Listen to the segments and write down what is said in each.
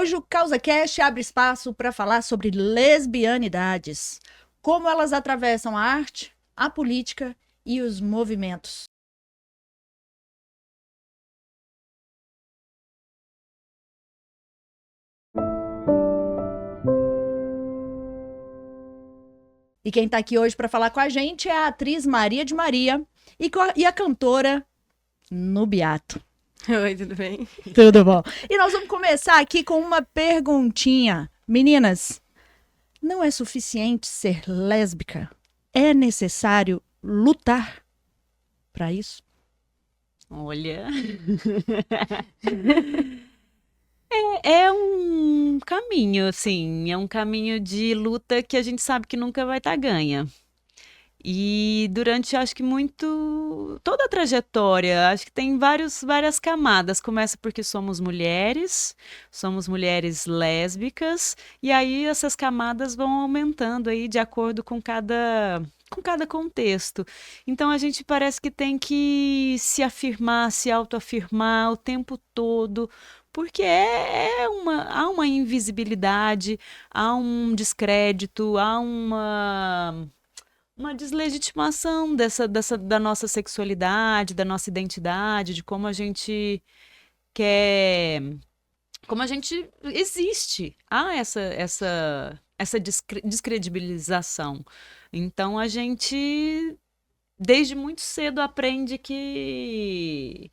Hoje o CausaCast abre espaço para falar sobre lesbianidades, como elas atravessam a arte, a política e os movimentos. E quem está aqui hoje para falar com a gente é a atriz Maria de Maria e a cantora Nubiato. Oi, tudo bem? Tudo bom. E nós vamos começar aqui com uma perguntinha. Meninas, não é suficiente ser lésbica? É necessário lutar para isso? Olha, é um caminho, assim, é um caminho de luta que a gente sabe que nunca vai estar ganha. E durante, acho que toda a trajetória, acho que tem várias camadas. Começa porque somos mulheres lésbicas, e aí essas camadas vão aumentando aí de acordo com cada contexto. Então a gente parece que tem que se afirmar, se autoafirmar o tempo todo, porque há uma invisibilidade, há um descrédito, há uma deslegitimação da nossa sexualidade, da nossa identidade, de como a gente quer, como a gente existe. Há essa descredibilização. Então a gente, desde muito cedo, aprende que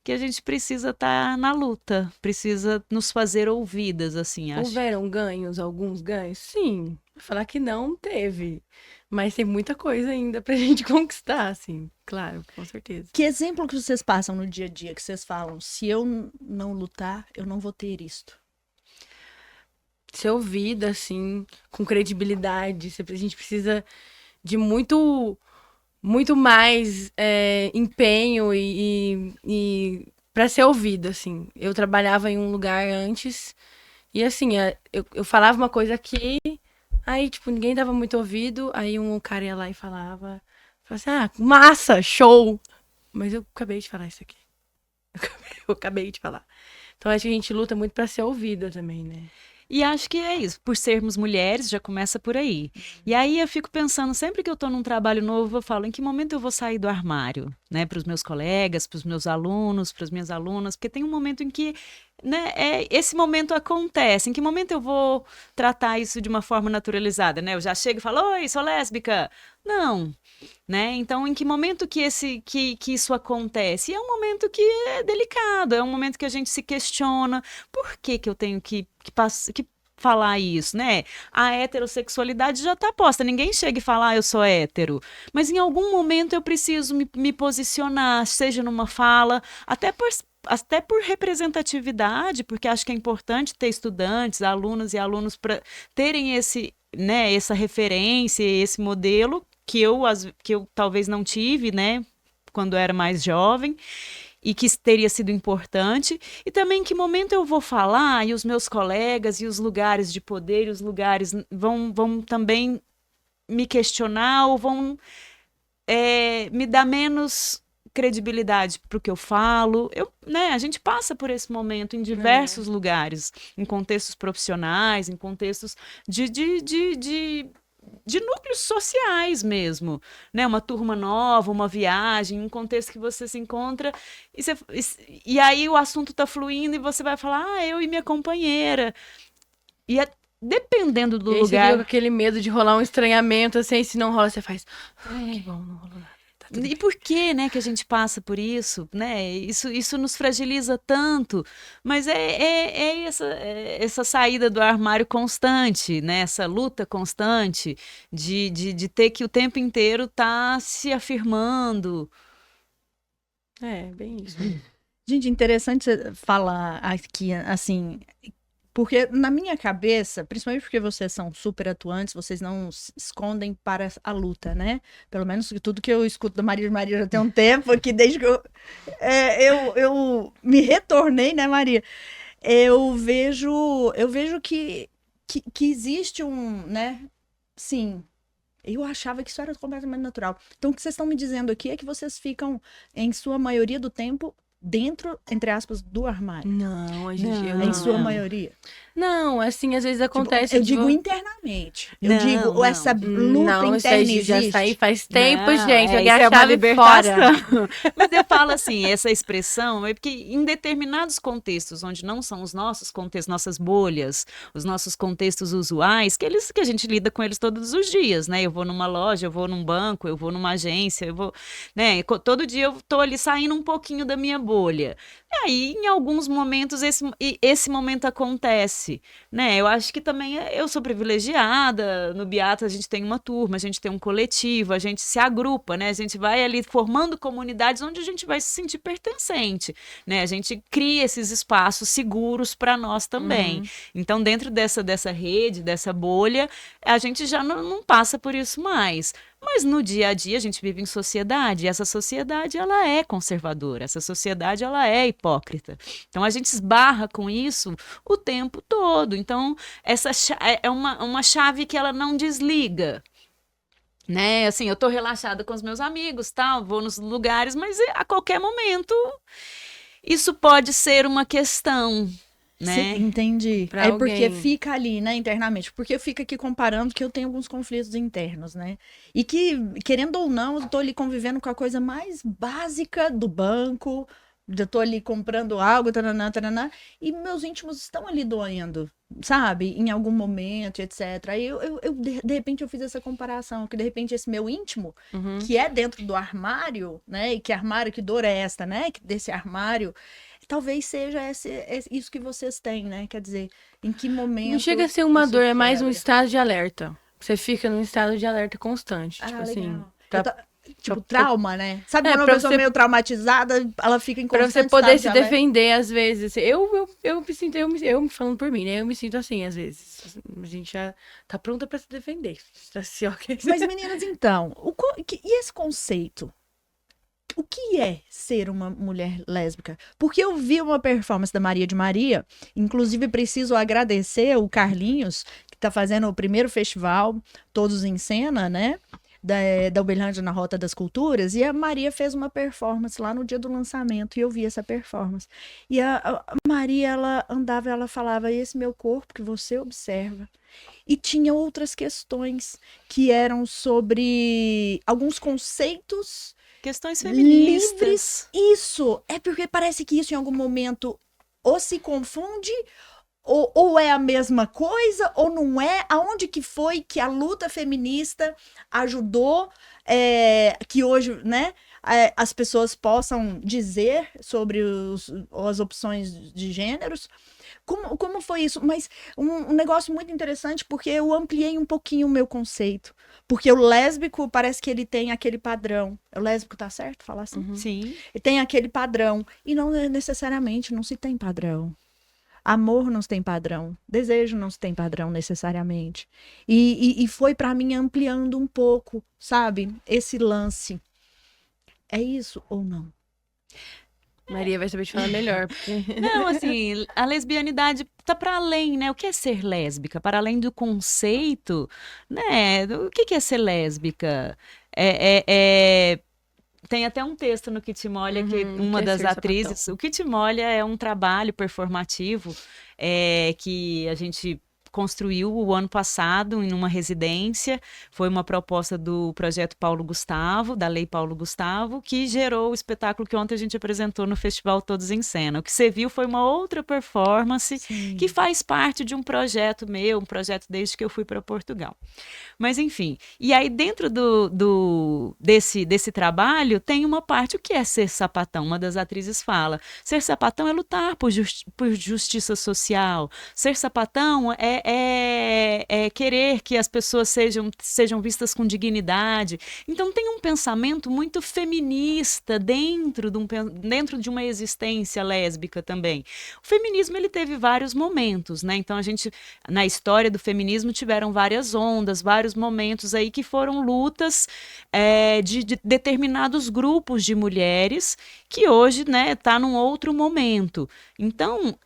a gente precisa estar na luta, precisa nos fazer ouvidas, assim, acho. Houveram ganhos, alguns ganhos? Sim. Vou falar que não teve. Mas tem muita coisa ainda pra gente conquistar, assim. Claro, com certeza. Que exemplo que vocês passam no dia a dia, que vocês falam, se eu não lutar, eu não vou ter isto? Ser ouvida, assim, com credibilidade. A gente precisa de muito mais empenho e para ser ouvida, assim. Eu trabalhava em um lugar antes e, assim, eu falava uma coisa aqui, aí, tipo, ninguém dava muito ouvido, aí um cara ia lá e falava assim, massa, show! Mas eu acabei de falar isso aqui. Eu acabei de falar. Então, acho que a gente luta muito pra ser ouvida também, né? E acho que é isso, por sermos mulheres, já começa por aí. E aí eu fico pensando, sempre que eu estou num trabalho novo, eu falo, em que momento eu vou sair do armário, né, para os meus colegas, para os meus alunos, para as minhas alunas, porque tem um momento em que, né, esse momento acontece, em que momento eu vou tratar isso de uma forma naturalizada, né? Eu já chego e falo, oi, sou lésbica. Não, né? Então, em que momento que isso acontece? E é um momento que é delicado, é um momento que a gente se questiona, por que eu tenho que falar isso, né? A heterossexualidade já está posta, ninguém chega e fala, eu sou hétero. Mas em algum momento eu preciso me posicionar, seja numa fala, até por representatividade, porque acho que é importante ter estudantes, alunos e alunos para terem né, essa referência, esse modelo que eu talvez não tive, né, quando era mais jovem, e que teria sido importante, e também em que momento eu vou falar, e os meus colegas, e os lugares de poder, e os lugares vão também me questionar, ou vão me dar menos credibilidade para o que eu falo. Né, a gente passa por esse momento em diversos lugares, em contextos profissionais, em contextos de núcleos sociais mesmo, né? Uma turma nova, uma viagem, um contexto que você se encontra e aí o assunto está fluindo e você vai falar, eu e minha companheira. E dependendo do e aí lugar. Você fica com aquele medo de rolar um estranhamento, assim, se não rola, você faz. Que bom, não rolou nada. E por que, né, que a gente passa por isso, né? Isso nos fragiliza tanto, mas essa saída do armário constante, né? Essa luta constante de ter que o tempo inteiro estar se afirmando. Bem isso. Gente, interessante você falar aqui, assim, porque na minha cabeça, principalmente porque vocês são super atuantes, vocês não se escondem para a luta, né? Pelo menos tudo que eu escuto da Maria de Maria já tem um tempo, que desde que eu me retornei, né, Maria? Eu vejo que existe né? Sim. Eu achava que isso era completamente natural. Então, o que vocês estão me dizendo aqui é que vocês ficam, em sua maioria do tempo, dentro, entre aspas, do armário? Não, a gente. Não. Em sua maioria. Não, assim, às vezes Tipo, acontece. eu de digo internamente. Eu Não, digo, não. essa luta Não, isso aí interna já existe. saí faz tempo, Não, gente. Joguei isso a é uma chave fora. libertação. Mas eu falo assim, essa expressão é porque em determinados contextos, onde não são os nossos contextos, nossas bolhas, os nossos contextos usuais, que a gente lida com eles todos os dias, né? Eu vou numa loja, eu vou num banco, eu vou numa agência, eu vou, né? Todo dia eu tô ali saindo um pouquinho da minha bolha. E aí, em alguns momentos, esse momento acontece, né? Eu acho que também eu sou privilegiada, no Beata a gente tem uma turma, a gente tem um coletivo, a gente se agrupa, né? A gente vai ali formando comunidades onde a gente vai se sentir pertencente, né? A gente cria esses espaços seguros para nós também. Então, dentro dessa rede, dessa bolha, a gente já não passa por isso mais. Mas no dia a dia a gente vive em sociedade, e essa sociedade ela é conservadora, essa sociedade ela é hipócrita. Então a gente esbarra com isso o tempo todo. Então essa é uma chave que ela não desliga. Né, assim, eu tô relaxada com os meus amigos, tal, vou nos lugares, mas a qualquer momento isso pode ser uma questão, né? Sim, entendi. Pra É porque alguém. fica ali, né, internamente. Porque eu fico aqui comparando que eu tenho alguns conflitos internos, né? E que, querendo ou não, eu tô ali convivendo com a coisa mais básica do banco. Eu tô ali comprando algo, taranã, taranã, e meus íntimos estão ali doendo, sabe? Em algum momento, etc. Aí de repente, eu fiz essa comparação, que de repente esse meu íntimo, que é dentro do armário, né? E que armário, que dor é esta, né? Que desse armário, talvez seja isso que vocês têm, né? Quer dizer, em que momento. Não chega a ser uma isso dor, é mais um quebra. estado de alerta. Você fica num estado de alerta constante. Ah, tipo assim. legal. Pra, Tipo, trauma, né? Sabe É, quando uma pra pessoa você- meio traumatizada, ela fica em pra constante você poder estado se de alerta? defender, às vezes. Eu me sinto, eu falando por mim, né? Eu me sinto assim, às vezes. A gente já tá pronta pra se defender. Assim, ó, Mas, meninas, então, e esse conceito? O que é ser uma mulher lésbica? Porque eu vi uma performance da Maria de Maria, inclusive preciso agradecer o Carlinhos, que está fazendo o primeiro festival Todos em Cena, né? Da Uberlândia na Rota das Culturas, e a Maria fez uma performance lá no dia do lançamento, e eu vi essa performance. E a Maria, ela andava, ela falava, esse meu corpo que você observa. E tinha outras questões que eram sobre alguns conceitos Questões feministas. livres. Isso, é porque parece que isso em algum momento ou se confunde, ou é a mesma coisa, ou não é. Aonde que foi que a luta feminista ajudou que hoje, né, as pessoas possam dizer sobre as opções de gêneros? Como foi isso? Mas um negócio muito interessante, porque eu ampliei um pouquinho o meu conceito. Porque o lésbico parece que ele tem aquele padrão. O lésbico tá certo falar assim? Sim. Ele tem aquele padrão. E não necessariamente, não se tem padrão. Amor não se tem padrão. Desejo não se tem padrão necessariamente. E foi pra mim ampliando um pouco, sabe? Esse lance. É isso ou não? Maria vai saber te falar melhor, porque... Não, assim, a lesbianidade tá para além, né? O que é ser lésbica? Para além do conceito, né? O que é ser lésbica? Tem até um texto no Kit Molha que uma que é das ser atrizes... O Kit Molha é um trabalho performativo que a gente construiu o ano passado em uma residência. Foi uma proposta do projeto Paulo Gustavo, da Lei Paulo Gustavo, que gerou o espetáculo que ontem a gente apresentou no Festival Todos em Cena. O que você viu foi uma outra performance que faz parte de um projeto meu, um projeto desde que eu fui para Portugal. Mas enfim, e aí dentro desse trabalho tem uma parte, o que é ser sapatão? Uma das atrizes fala, ser sapatão é lutar por justiça social, ser sapatão é querer que as pessoas sejam vistas com dignidade. Então tem um pensamento muito feminista dentro de uma existência lésbica também. O feminismo ele teve vários momentos, né? Então a gente, na história do feminismo, tiveram várias ondas, vários momentos aí que foram lutas de determinados grupos de mulheres que hoje, né, tá num outro momento. Então,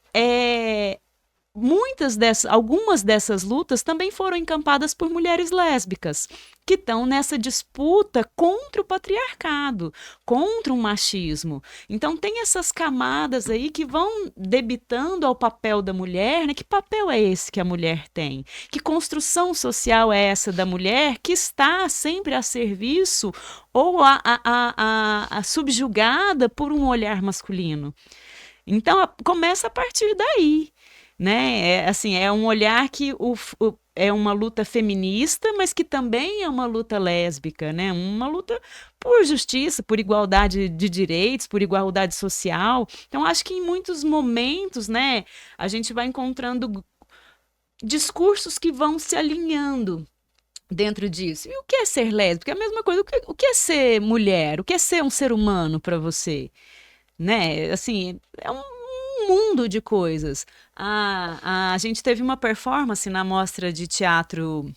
algumas dessas lutas também foram encampadas por mulheres lésbicas, que estão nessa disputa contra o patriarcado, contra o machismo. Então tem essas camadas aí que vão debitando ao papel da mulher, né? Que papel é esse que a mulher tem? Que construção social é essa da mulher que está sempre a serviço ou a subjugada por um olhar masculino? Então começa a partir daí. Né? É um olhar que é uma luta feminista, mas que também é uma luta lésbica, né? Uma luta por justiça, por igualdade de direitos, por igualdade social. Então, acho que em muitos momentos, né, a gente vai encontrando discursos que vão se alinhando dentro disso. E o que é ser lésbica? É a mesma coisa. O que é ser mulher? O que é ser um ser humano para você? Né? Assim, é um mundo de coisas. A gente teve uma performance na Mostra de Teatro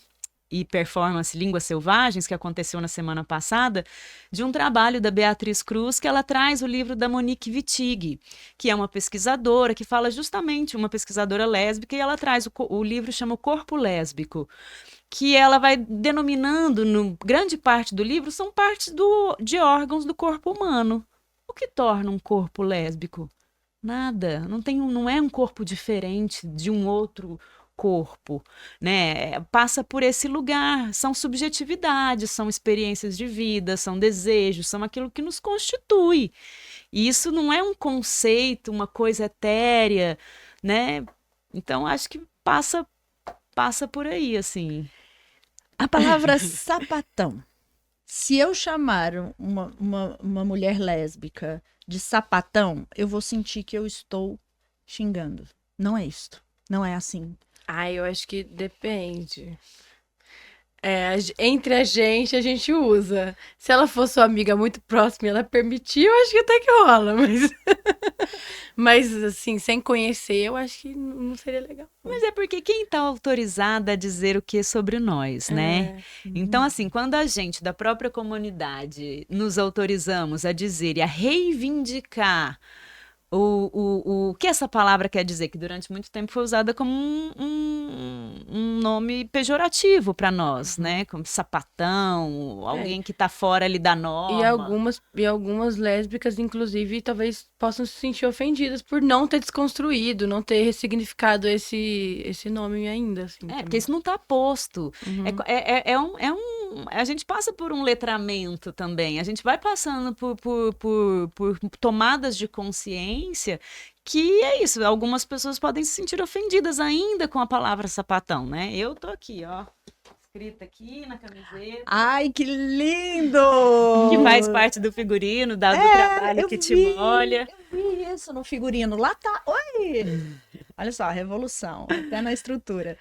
e Performance Línguas Selvagens, que aconteceu na semana passada, de um trabalho da Beatriz Cruz, que ela traz o livro da Monique Wittig, que é uma pesquisadora, que fala justamente, uma pesquisadora lésbica, e ela traz o livro, chama O Corpo Lésbico, que ela vai denominando, grande parte do livro, são partes de órgãos do corpo humano. O que torna um corpo lésbico? Nada, não é um corpo diferente de um outro corpo, né? Passa por esse lugar, são subjetividades, são experiências de vida, são desejos, são aquilo que nos constitui. E isso não é um conceito, uma coisa etérea, né? Então acho que passa por aí, assim. A palavra sapatão. Se eu chamar uma mulher lésbica de sapatão, eu vou sentir que eu estou xingando. Não é isto. Não é assim. Eu acho que depende. Entre a gente usa. Se ela for sua amiga muito próxima e ela permitir, eu acho que até que rola, mas... Mas, assim, sem conhecer, eu acho que não seria legal. Mas é porque quem está autorizada a dizer o que sobre nós, né? Então, assim, quando a gente, da própria comunidade, nos autorizamos a dizer e a reivindicar o que essa palavra quer dizer, que durante muito tempo foi usada como um nome pejorativo para nós, né? Como sapatão, alguém que está fora ali da norma. E algumas lésbicas, inclusive, talvez possam se sentir ofendidas por não ter desconstruído, não ter ressignificado esse nome ainda. Assim, porque isso não está posto. A gente passa por um letramento também, a gente vai passando por tomadas de consciência que é isso, algumas pessoas podem se sentir ofendidas ainda com a palavra sapatão, né? Eu tô aqui, ó, escrita aqui na camiseta. Ai, que lindo! Que faz parte do figurino, do trabalho que te molha. Eu vi isso no figurino, lá tá, oi! Olha só, a revolução, até na estrutura.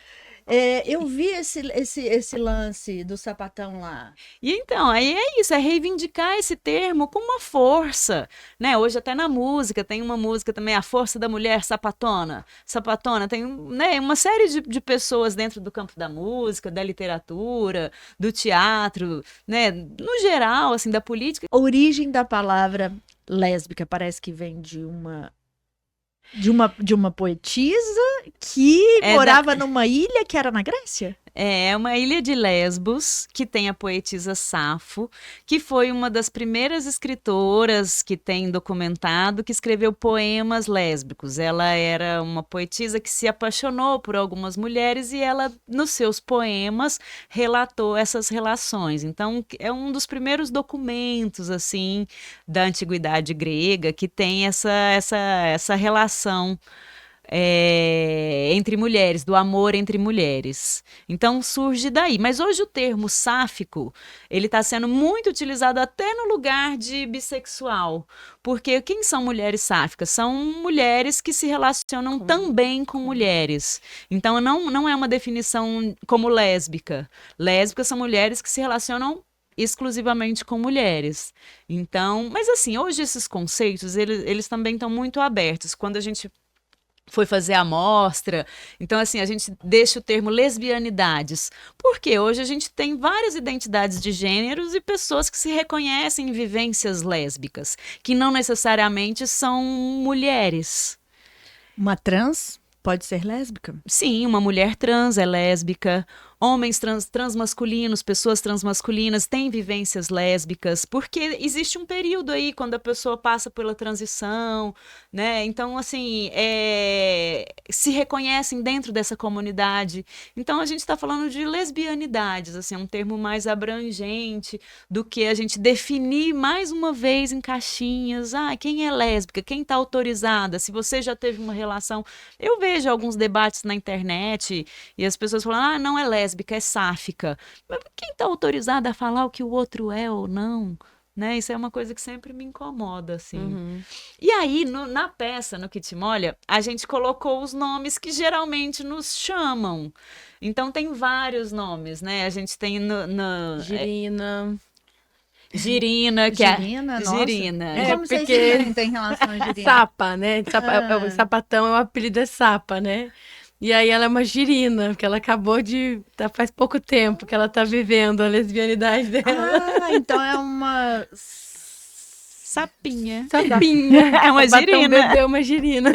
Eu vi esse lance do sapatão lá. E então, aí é isso, é reivindicar esse termo com uma força, né? Hoje até na música, tem uma música também, A Força da Mulher Sapatona. Sapatona, tem, né, uma série de pessoas dentro do campo da música, da literatura, do teatro, né? No geral, assim, da política. A origem da palavra lésbica parece que vem de uma poetisa que morava numa ilha que era na Grécia? É uma ilha de Lesbos, que tem a poetisa Safo, que foi uma das primeiras escritoras que tem documentado, que escreveu poemas lésbicos. Ela era uma poetisa que se apaixonou por algumas mulheres e ela, nos seus poemas, relatou essas relações. Então, é um dos primeiros documentos, assim, da antiguidade grega que tem essa relação entre mulheres, do amor entre mulheres. Então surge daí. Mas hoje o termo sáfico, ele está sendo muito utilizado até no lugar de bissexual. Porque quem são mulheres sáficas? São mulheres que se relacionam também com mulheres. Então não é uma definição como lésbica. Lésbicas são mulheres que se relacionam exclusivamente com mulheres. Então, mas assim, hoje esses conceitos, eles também estão muito abertos. Quando a gente foi fazer a mostra, então assim, a gente deixa o termo lesbianidades, porque hoje a gente tem várias identidades de gêneros e pessoas que se reconhecem em vivências lésbicas, que não necessariamente são mulheres. Uma trans pode ser lésbica? Sim, uma mulher trans é lésbica, homens transmasculinos, pessoas transmasculinas têm vivências lésbicas, porque existe um período aí quando a pessoa passa pela transição, né? Então, assim, se reconhecem dentro dessa comunidade. Então, a gente está falando de lesbianidades, assim, é um termo mais abrangente do que a gente definir mais uma vez em caixinhas. Ah, quem é lésbica? Quem está autorizada? Se você já teve uma relação... Eu vejo alguns debates na internet e as pessoas falam, ah, não é lésbica, é sáfica. Mas quem está autorizado a falar o que o outro é ou não? Né? Isso é uma coisa que sempre me incomoda, assim. Uhum. E aí, na peça, no Que Te Molha, a gente colocou os nomes que geralmente nos chamam. Então, tem vários nomes, né? A gente tem Girina. Girina, que Girina, é... nossa. Girina. E como vocês porque- se sentem em relação a Girina? Sapa, né? Ah. O sapatão, o apelido é Sapa, né? E aí ela é uma girina, porque ela acabou de... faz pouco tempo que ela tá vivendo a lesbianidade dela. Ah, então é uma sapinha. Sapinha. É uma Sapatão girina. bebeu uma girina.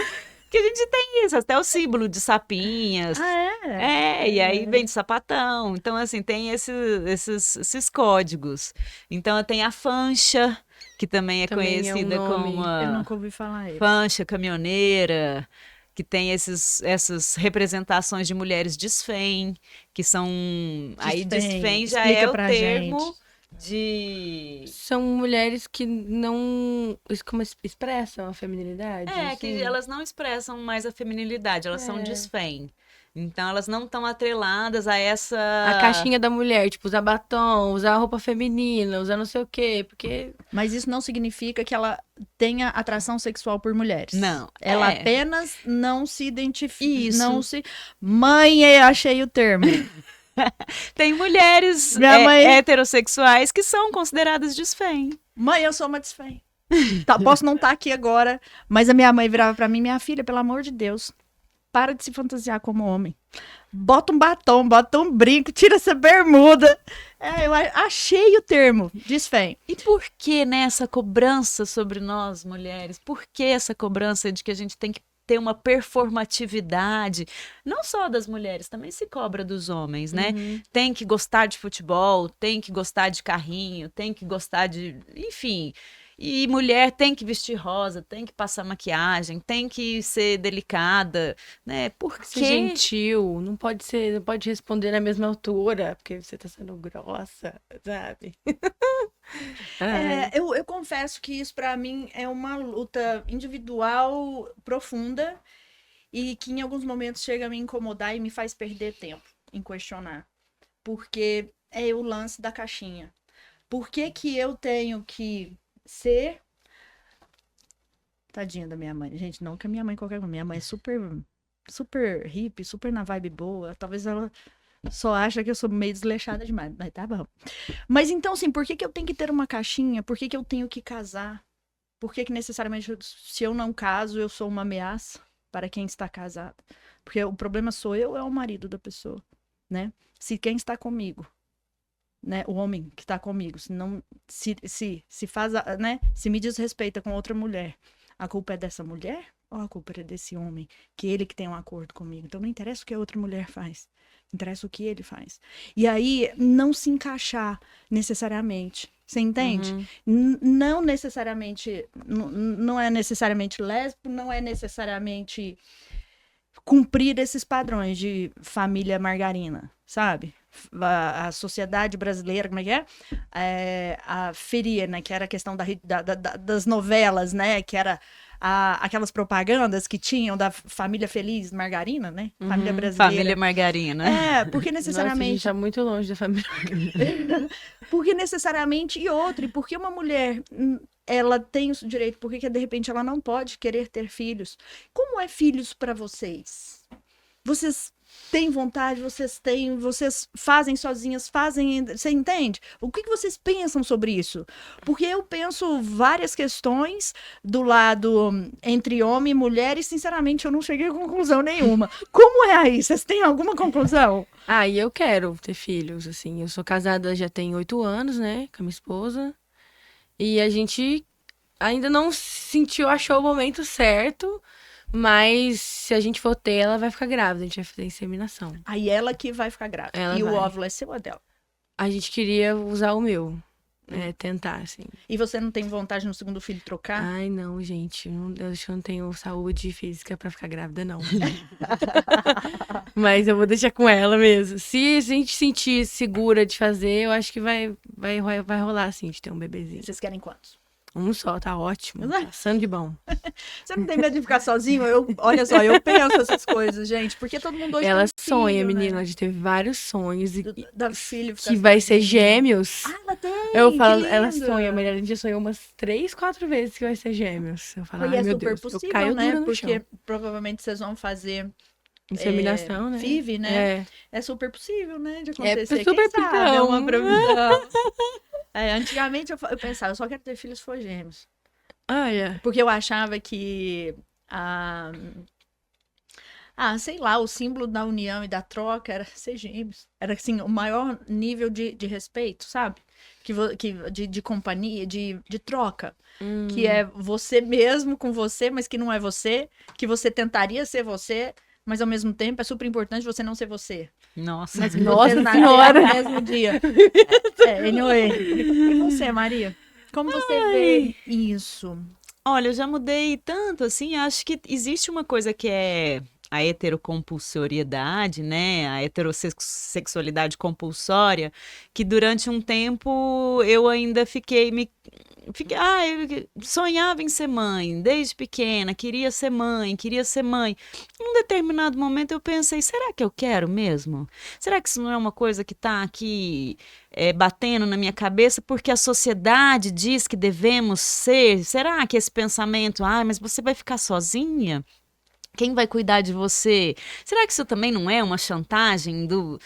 Que a gente tem isso, até o símbolo de sapinhas. Ah, é? E aí vem de sapatão. Então, assim, tem esses códigos. Então, tem a fancha, que também é Também é um conhecida nome. como Eu uma nunca ouvi falar isso. fancha caminhoneira, que tem essas representações de mulheres desfém, que são... Aí, desfém já Explica é o pra termo gente. de... São mulheres que não como expressam a feminilidade. que assim. elas não expressam mais a feminilidade, elas são É. desfém. Então, elas não estão atreladas a essa... A caixinha da mulher, tipo, usar batom, usar roupa feminina, usar não sei o quê, porque... Mas isso não significa que ela tenha atração sexual por mulheres. Não, Ela é. apenas não se identifica. Isso. Não se. Mãe, eu achei o termo. Tem mulheres Minha mãe- heterossexuais que são consideradas desfém. Mãe, eu sou uma desfém. Tá, posso não estar aqui agora, mas a minha mãe virava pra mim, minha filha, pelo amor de Deus, para de se fantasiar como homem. Bota um batom, bota um brinco, tira essa bermuda. Eu achei o termo, desfém. E por que, né, essa cobrança sobre nós, mulheres? Por que essa cobrança de que a gente tem que ter uma performatividade? Não só das mulheres, também se cobra dos homens, né? Tem que gostar de futebol, tem que gostar de carrinho, tem que gostar de... Enfim... E mulher tem que vestir rosa, tem que passar maquiagem, tem que ser delicada, né? Por Ser quê? gentil, não pode responder na mesma altura, porque você tá sendo grossa, sabe? Ai. Eu confesso que isso pra mim é uma luta individual profunda e que em alguns momentos chega a me incomodar e me faz perder tempo em questionar. Porque é o lance da caixinha. Por que que eu tenho que ser... Tadinha da minha mãe. Gente, não que a minha mãe qualquer coisa. Minha mãe é super hippie, super na vibe boa. Talvez ela só acha que eu sou meio desleixada demais. Mas tá bom. Mas então, assim, por que que eu tenho que ter uma caixinha? Por que que eu tenho que casar? Por que que necessariamente, se eu não caso, eu sou uma ameaça para quem está casado? Porque o problema sou eu ou é o marido da pessoa, né? Se quem está comigo, né, o homem que está comigo, se não se faz, né, se me desrespeita com outra mulher, a culpa é dessa mulher ou a culpa é desse homem, que ele que tem um acordo comigo? Então não interessa o que a outra mulher faz, interessa o que ele faz. E aí não se encaixar necessariamente, você entende? Não necessariamente, não é necessariamente lésbico, não é necessariamente cumprir esses padrões de família margarina, sabe? A sociedade brasileira, como é que é? A feria, né? Que era a questão das novelas, né? Que era aquelas propagandas que tinham da família feliz margarina, né? Família brasileira. Família margarina. Porque Nossa, a necessariamente... gente tá muito longe da família. Porque necessariamente... E outra, e porque uma mulher... ela tem o direito, por que de repente ela não pode querer ter filhos? Como é filhos para vocês? Vocês têm vontade, vocês fazem sozinhas, você entende? O que vocês pensam sobre isso? Porque eu penso várias questões do lado entre homem e mulher e sinceramente eu não cheguei a conclusão nenhuma. Como é aí? Vocês têm alguma conclusão? E eu quero ter filhos, assim. Eu sou casada já tem 8 anos, né? Com a minha esposa. E a gente ainda não achou o momento certo, Mas se a gente for ter, ela vai ficar grávida. A gente vai fazer inseminação. Aí ela que vai ficar grávida. Ela e o vai. óvulo é seu ou é dela? A gente queria usar o meu. Tentar, assim. E você não tem vontade no segundo filho trocar? Ai, não, gente. Eu acho que eu não tenho saúde física pra ficar grávida, não. Mas eu vou deixar com ela mesmo. Se a gente sentir segura de fazer, eu acho que vai rolar, assim, de ter um bebezinho. Vocês querem quantos? Um só, tá ótimo. Passando de bom. Você não tem medo de ficar sozinho? Olha só, eu penso essas coisas, gente. Porque todo mundo hoje Ela tem filho, sonha, né? menina. A gente teve vários sonhos. Da filha ficar Que vai ser sozinha. gêmeos. Ah, ela tem! Eu falo, que ela lindo! sonha, mas a gente já sonhou umas 3, 4 vezes que vai ser gêmeos. Eu falo, E ai é meu super Deus, eu possível, caio né? dura no Porque chão. provavelmente vocês vão fazer Inseminação, né? FIV, né? É. É super possível, né? De acontecer. super Quem sabe? É previsão. uma previsão. Antigamente eu pensava, eu só quero ter filhos se for gêmeos. Olha. Porque eu achava que sei lá, o símbolo da união e da troca era ser gêmeos. Era, assim, o maior nível de respeito, sabe? De companhia, de troca. Que é você mesmo com você, mas que não é você. Que você tentaria ser você, mas ao mesmo tempo é super importante você não ser você. Nossa. Mas que Nossa você nascer Senhora! no mesmo dia. Anyway. E você, Maria? Como você vê isso? Olha, eu já mudei tanto, assim, acho que existe uma coisa que é a heterocompulsoriedade, né, a heterossexualidade compulsória, que durante um tempo eu ainda eu sonhava em ser mãe, desde pequena, queria ser mãe. Em um determinado momento eu pensei, será que eu quero mesmo? Será que isso não é uma coisa que está aqui batendo na minha cabeça porque a sociedade diz que devemos ser? Será que esse pensamento, mas você vai ficar sozinha? Quem vai cuidar de você? Será que isso também não é uma chantagem do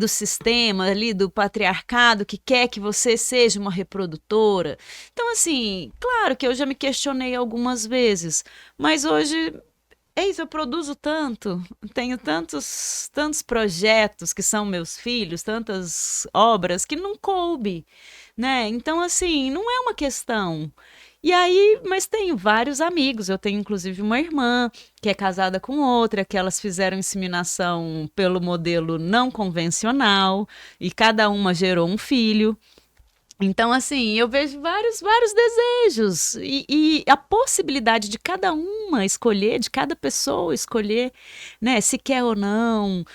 sistema ali, do patriarcado que quer que você seja uma reprodutora? Então, assim, claro que eu já me questionei algumas vezes, mas hoje é isso, eu produzo tanto, tenho tantos projetos que são meus filhos, tantas obras que não coube, né? Então, assim, não é uma questão. E aí, mas tenho vários amigos, eu tenho inclusive uma irmã que é casada com outra, que elas fizeram inseminação pelo modelo não convencional e cada uma gerou um filho. Então, assim, eu vejo vários desejos e a possibilidade de cada uma escolher, de cada pessoa escolher, né, se quer ou não,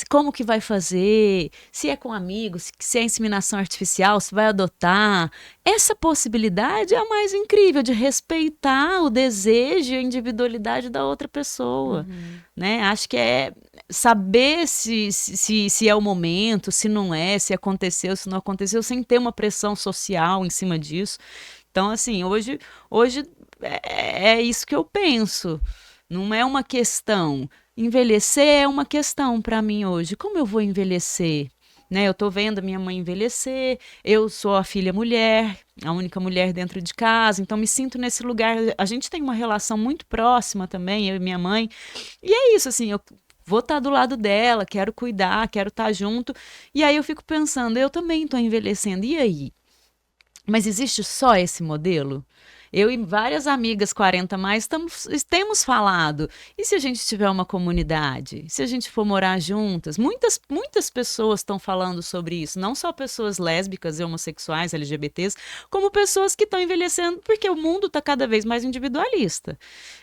como que vai fazer, se é com amigos, se é inseminação artificial, se vai adotar. Essa possibilidade é a mais incrível, de respeitar o desejo e a individualidade da outra pessoa, né? Acho que é saber se é o momento, se não é, se aconteceu, se não aconteceu, sem ter uma pressão social em cima disso. Então, assim, hoje é isso que eu penso. Não é uma questão. Envelhecer é uma questão para mim hoje. Como eu vou envelhecer? Né, eu tô vendo a minha mãe envelhecer, eu sou a filha mulher, a única mulher dentro de casa, então me sinto nesse lugar. A gente tem uma relação muito próxima também, eu e minha mãe, e é isso, assim, eu vou estar do lado dela, quero cuidar, quero estar junto, e aí eu fico pensando, eu também estou envelhecendo, e aí? Mas existe só esse modelo? Eu e várias amigas 40 mais temos falado. E se a gente tiver uma comunidade? Se a gente for morar juntas? Muitas pessoas estão falando sobre isso. Não só pessoas lésbicas, homossexuais, LGBTs, como pessoas que estão envelhecendo, porque o mundo está cada vez mais individualista.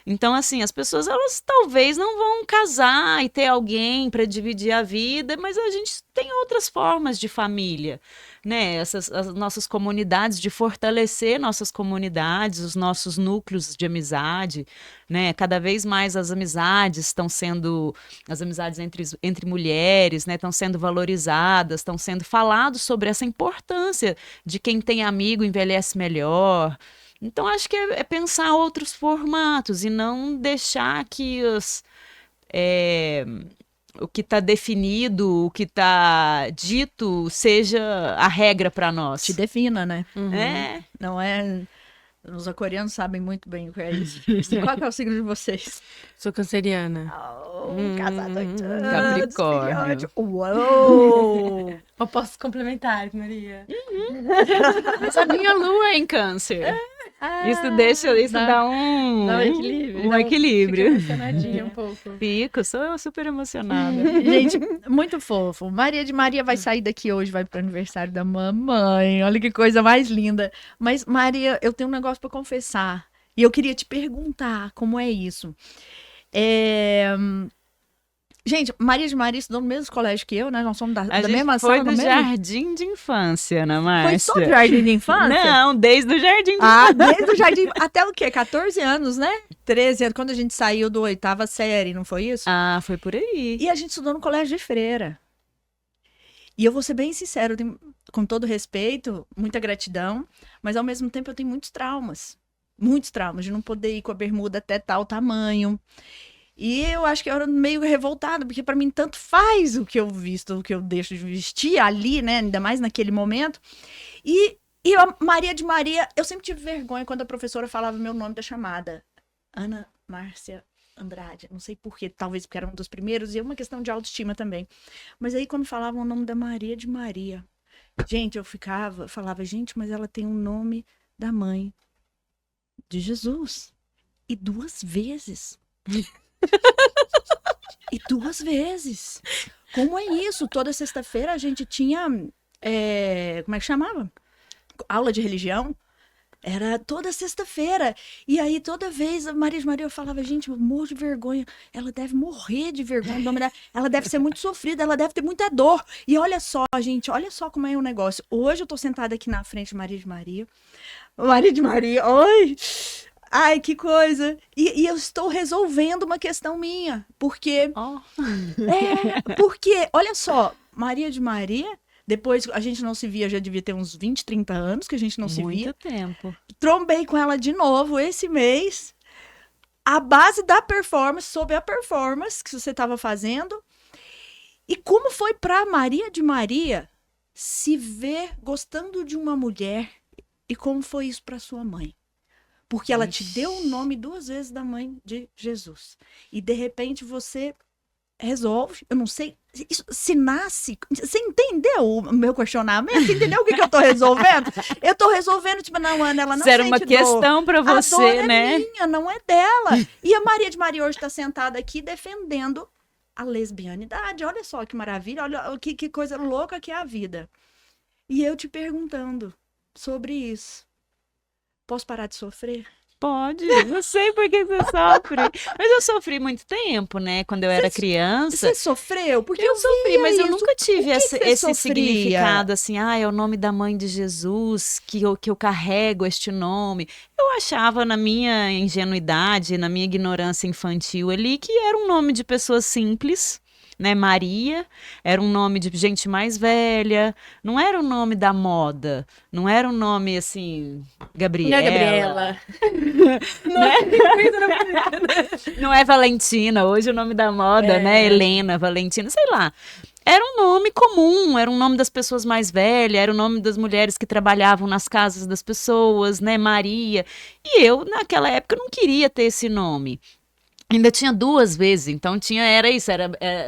Então, assim, as pessoas, elas talvez não vão casar e ter alguém para dividir a vida, mas a gente tem outras formas de família, né? As nossas comunidades, de fortalecer nossas comunidades, os nossos núcleos de amizade, né? Cada vez mais as amizades entre mulheres, né? Estão sendo valorizadas, estão sendo falados sobre essa importância de quem tem amigo envelhece melhor. Então, acho que é pensar outros formatos e não deixar que o que está definido, o que está dito, seja a regra para nós. Te defina, né? É. Não é... Os aquarianos sabem muito bem o que é isso. Qual que é o signo de vocês? Sou canceriana. Casado Capricórnio. Uou! Eu posso complementar, Maria. Mas a minha lua é em câncer. Isso dá um equilíbrio. um equilíbrio. Fica emocionadinha um pouco. Fico, sou super emocionada. Gente, muito fofo. Maria de Maria vai sair daqui hoje, vai pro aniversário da mamãe. Olha que coisa mais linda. Mas, Maria, eu tenho um negócio para confessar. E eu queria te perguntar como é isso. Gente, Maria de Maria estudou no mesmo colégio que eu, né? Nós somos da mesma sala. Foi do jardim de infância, Ana Márcia. Foi só do jardim de infância? Não, desde o jardim de infância. Desde o jardim, até o quê? 14 anos, né? 13 anos, quando a gente saiu do 8ª série, não foi isso? Foi por aí. E a gente estudou no colégio de freira. E eu vou ser bem sincero, com todo respeito, muita gratidão, mas ao mesmo tempo eu tenho muitos traumas de não poder ir com a bermuda até tal tamanho. E eu acho que eu era meio revoltada, porque para mim tanto faz o que eu visto, o que eu deixo de vestir ali, né? Ainda mais naquele momento. E a Maria de Maria, eu sempre tive vergonha quando a professora falava meu nome da chamada. Ana Márcia Andrade. Não sei porquê, talvez porque era um dos primeiros, e é uma questão de autoestima também. Mas aí quando falavam o nome da Maria de Maria, gente, eu falava, gente, mas ela tem um nome da mãe de Jesus. E 2 vezes. E 2 vezes. Como é isso? Toda sexta-feira a gente tinha, como é que chamava? Aula de religião. Era toda sexta-feira. E aí, toda vez, a Maria de Maria, eu falava, gente, eu morro de vergonha. Ela deve morrer de vergonha. Ela deve ser muito sofrida, ela deve ter muita dor. E olha só, gente, olha só como é o negócio. Hoje eu tô sentada aqui na frente de Maria de Maria. Maria de Maria, oi! Ai, que coisa! E eu estou resolvendo uma questão minha. Porque... porque, olha só, Maria de Maria... Depois a gente não se via, já devia ter uns 20, 30 anos que a gente não se via. Muito tempo. Trombei com ela de novo esse mês. A base da performance, sobre a performance que você estava fazendo. E como foi para Maria de Maria se ver gostando de uma mulher e como foi isso para sua mãe? Porque ela te deu o nome 2 vezes da mãe de Jesus. E de repente você resolve, eu não sei, isso se nasce, você entendeu o meu questionamento? Você entendeu o que eu tô resolvendo? Eu tô resolvendo, tipo, não, Ana, ela não Isso era sente uma questão para você, a dor né? É minha, não é dela. E a Maria de Maria hoje tá sentada aqui defendendo a lesbianidade. Olha só que maravilha, olha que coisa louca que é a vida. E eu te perguntando sobre isso. Posso parar de sofrer? Pode, não sei por que você sofre. Mas eu sofri muito tempo, né? Quando eu era criança. Você sofreu? Porque eu sofri, mas eu isso. nunca tive esse sofria? significado assim, é o nome da mãe de Jesus, que eu carrego este nome. Eu achava na minha ingenuidade, na minha ignorância infantil ali, que era um nome de pessoa simples. Né, Maria era um nome de gente mais velha, não era o nome da moda, não era um nome assim, Gabriela. Não é Gabriela. Não é Valentina, hoje o nome da moda, né, Helena, Valentina, sei lá. Era um nome comum, era um nome das pessoas mais velhas, era o nome das mulheres que trabalhavam nas casas das pessoas, né, Maria. E eu, naquela época, não queria ter esse nome. Ainda tinha 2 vezes, então era isso,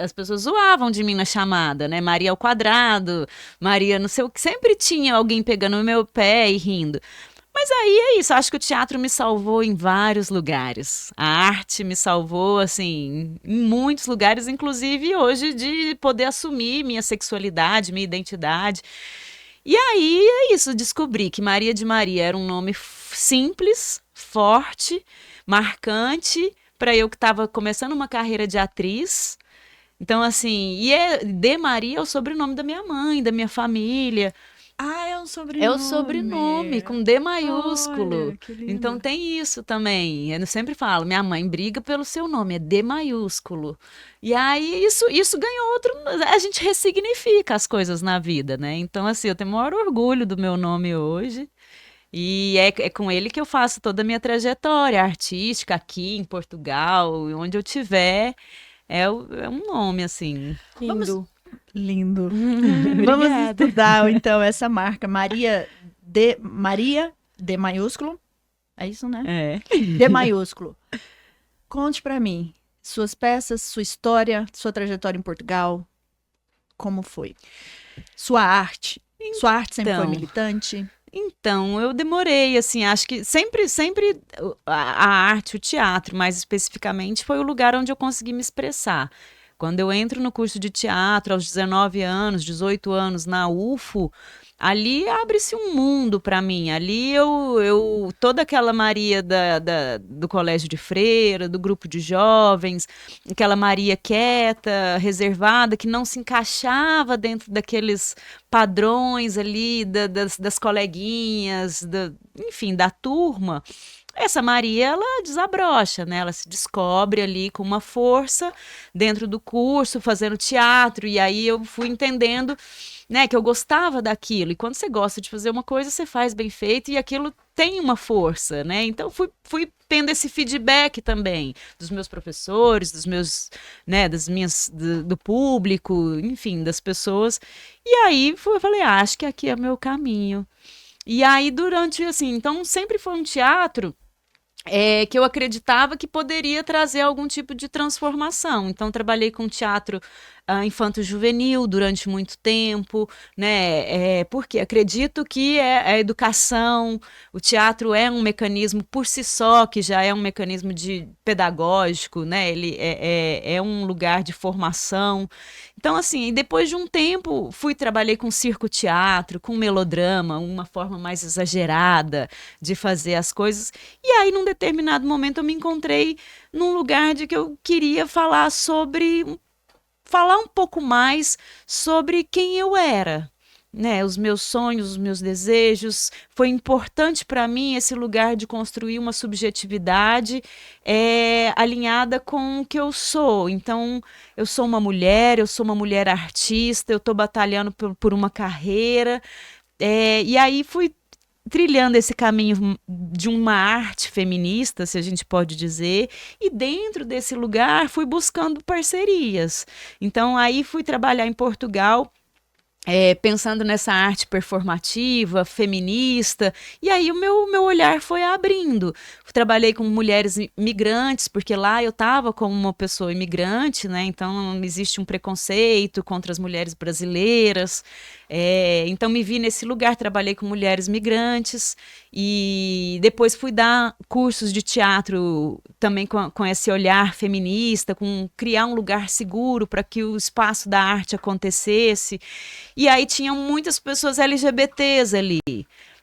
as pessoas zoavam de mim na chamada, né? Maria ao quadrado, Maria não sei o que, sempre tinha alguém pegando no meu pé e rindo. Mas aí é isso, acho que o teatro me salvou em vários lugares. A arte me salvou, assim, em muitos lugares, inclusive hoje de poder assumir minha sexualidade, minha identidade. E aí é isso, descobri que Maria de Maria era um nome simples, forte, marcante, para eu que estava começando uma carreira de atriz. Então, assim, de Maria é o sobrenome da minha mãe, da minha família. É um sobrenome. É o sobrenome, com D maiúsculo. Olha, que lindo. Então tem isso também. Eu sempre falo, minha mãe briga pelo seu nome, é D maiúsculo. E aí isso ganhou outro... A gente ressignifica as coisas na vida, né? Então, assim, eu tenho o maior orgulho do meu nome hoje. E é com ele que eu faço toda a minha trajetória artística aqui em Portugal, onde eu tiver, é um nome, assim. Lindo. Vamos estudar, então, essa marca. Maria, D maiúsculo. É isso, né? É. D maiúsculo. Conte pra mim, suas peças, sua história, sua trajetória em Portugal, como foi? Sua arte sempre foi militante? Então, eu demorei, assim, acho que sempre a arte, o teatro, mais especificamente, foi o lugar onde eu consegui me expressar. Quando eu entro no curso de teatro aos 19 anos, 18 anos, na UFO, ali abre-se um mundo para mim. Ali toda aquela Maria do colégio de freira, do grupo de jovens, aquela Maria quieta, reservada, que não se encaixava dentro daqueles padrões ali das coleguinhas, enfim, da turma. Essa Maria, ela desabrocha, né? Ela se descobre ali com uma força dentro do curso, fazendo teatro, e aí eu fui entendendo, né, que eu gostava daquilo. E quando você gosta de fazer uma coisa, você faz bem feito e aquilo tem uma força, né? Então fui tendo esse feedback também dos meus professores, dos meus, né, do público, enfim, das pessoas. E aí eu falei, acho que aqui é meu caminho. E aí durante, assim, então sempre foi um teatro que eu acreditava que poderia trazer algum tipo de transformação. Então, trabalhei com teatro infanto-juvenil durante muito tempo, né? Porque acredito que a educação, o teatro é um mecanismo por si só, que já é um mecanismo pedagógico, né? Ele é um lugar de formação. Então, assim, depois de um tempo, trabalhei com circo-teatro, com melodrama, uma forma mais exagerada de fazer as coisas. E aí, num determinado momento, eu me encontrei num lugar de que eu queria falar um pouco mais sobre quem eu era, né? Os meus sonhos, os meus desejos. Foi importante para mim esse lugar de construir uma subjetividade alinhada com o que eu sou. Então, eu sou uma mulher artista, eu estou batalhando por uma carreira, e aí fui trilhando esse caminho de uma arte feminista, se a gente pode dizer, e dentro desse lugar fui buscando parcerias. Então, aí fui trabalhar em Portugal, pensando nessa arte performativa, feminista, e aí o meu olhar foi abrindo. Trabalhei com mulheres migrantes, porque lá eu estava como uma pessoa imigrante, né? Então existe um preconceito contra as mulheres brasileiras. Então me vi nesse lugar, trabalhei com mulheres migrantes e depois fui dar cursos de teatro também com esse olhar feminista, com criar um lugar seguro para que o espaço da arte acontecesse. E aí tinham muitas pessoas LGBTs ali.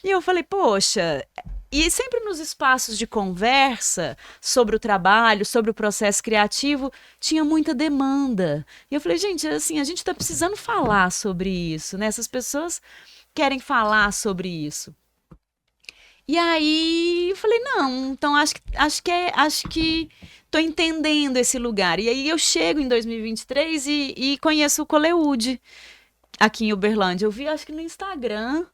E eu falei, poxa, e sempre nos espaços de conversa sobre o trabalho, sobre o processo criativo, tinha muita demanda. E eu falei, gente, assim, a gente está precisando falar sobre isso, né? Essas pessoas querem falar sobre isso. E aí eu falei, não, então acho que estou entendendo esse lugar. E aí eu chego em 2023 e conheço o Coleúde aqui em Uberlândia. Eu vi, acho que no Instagram,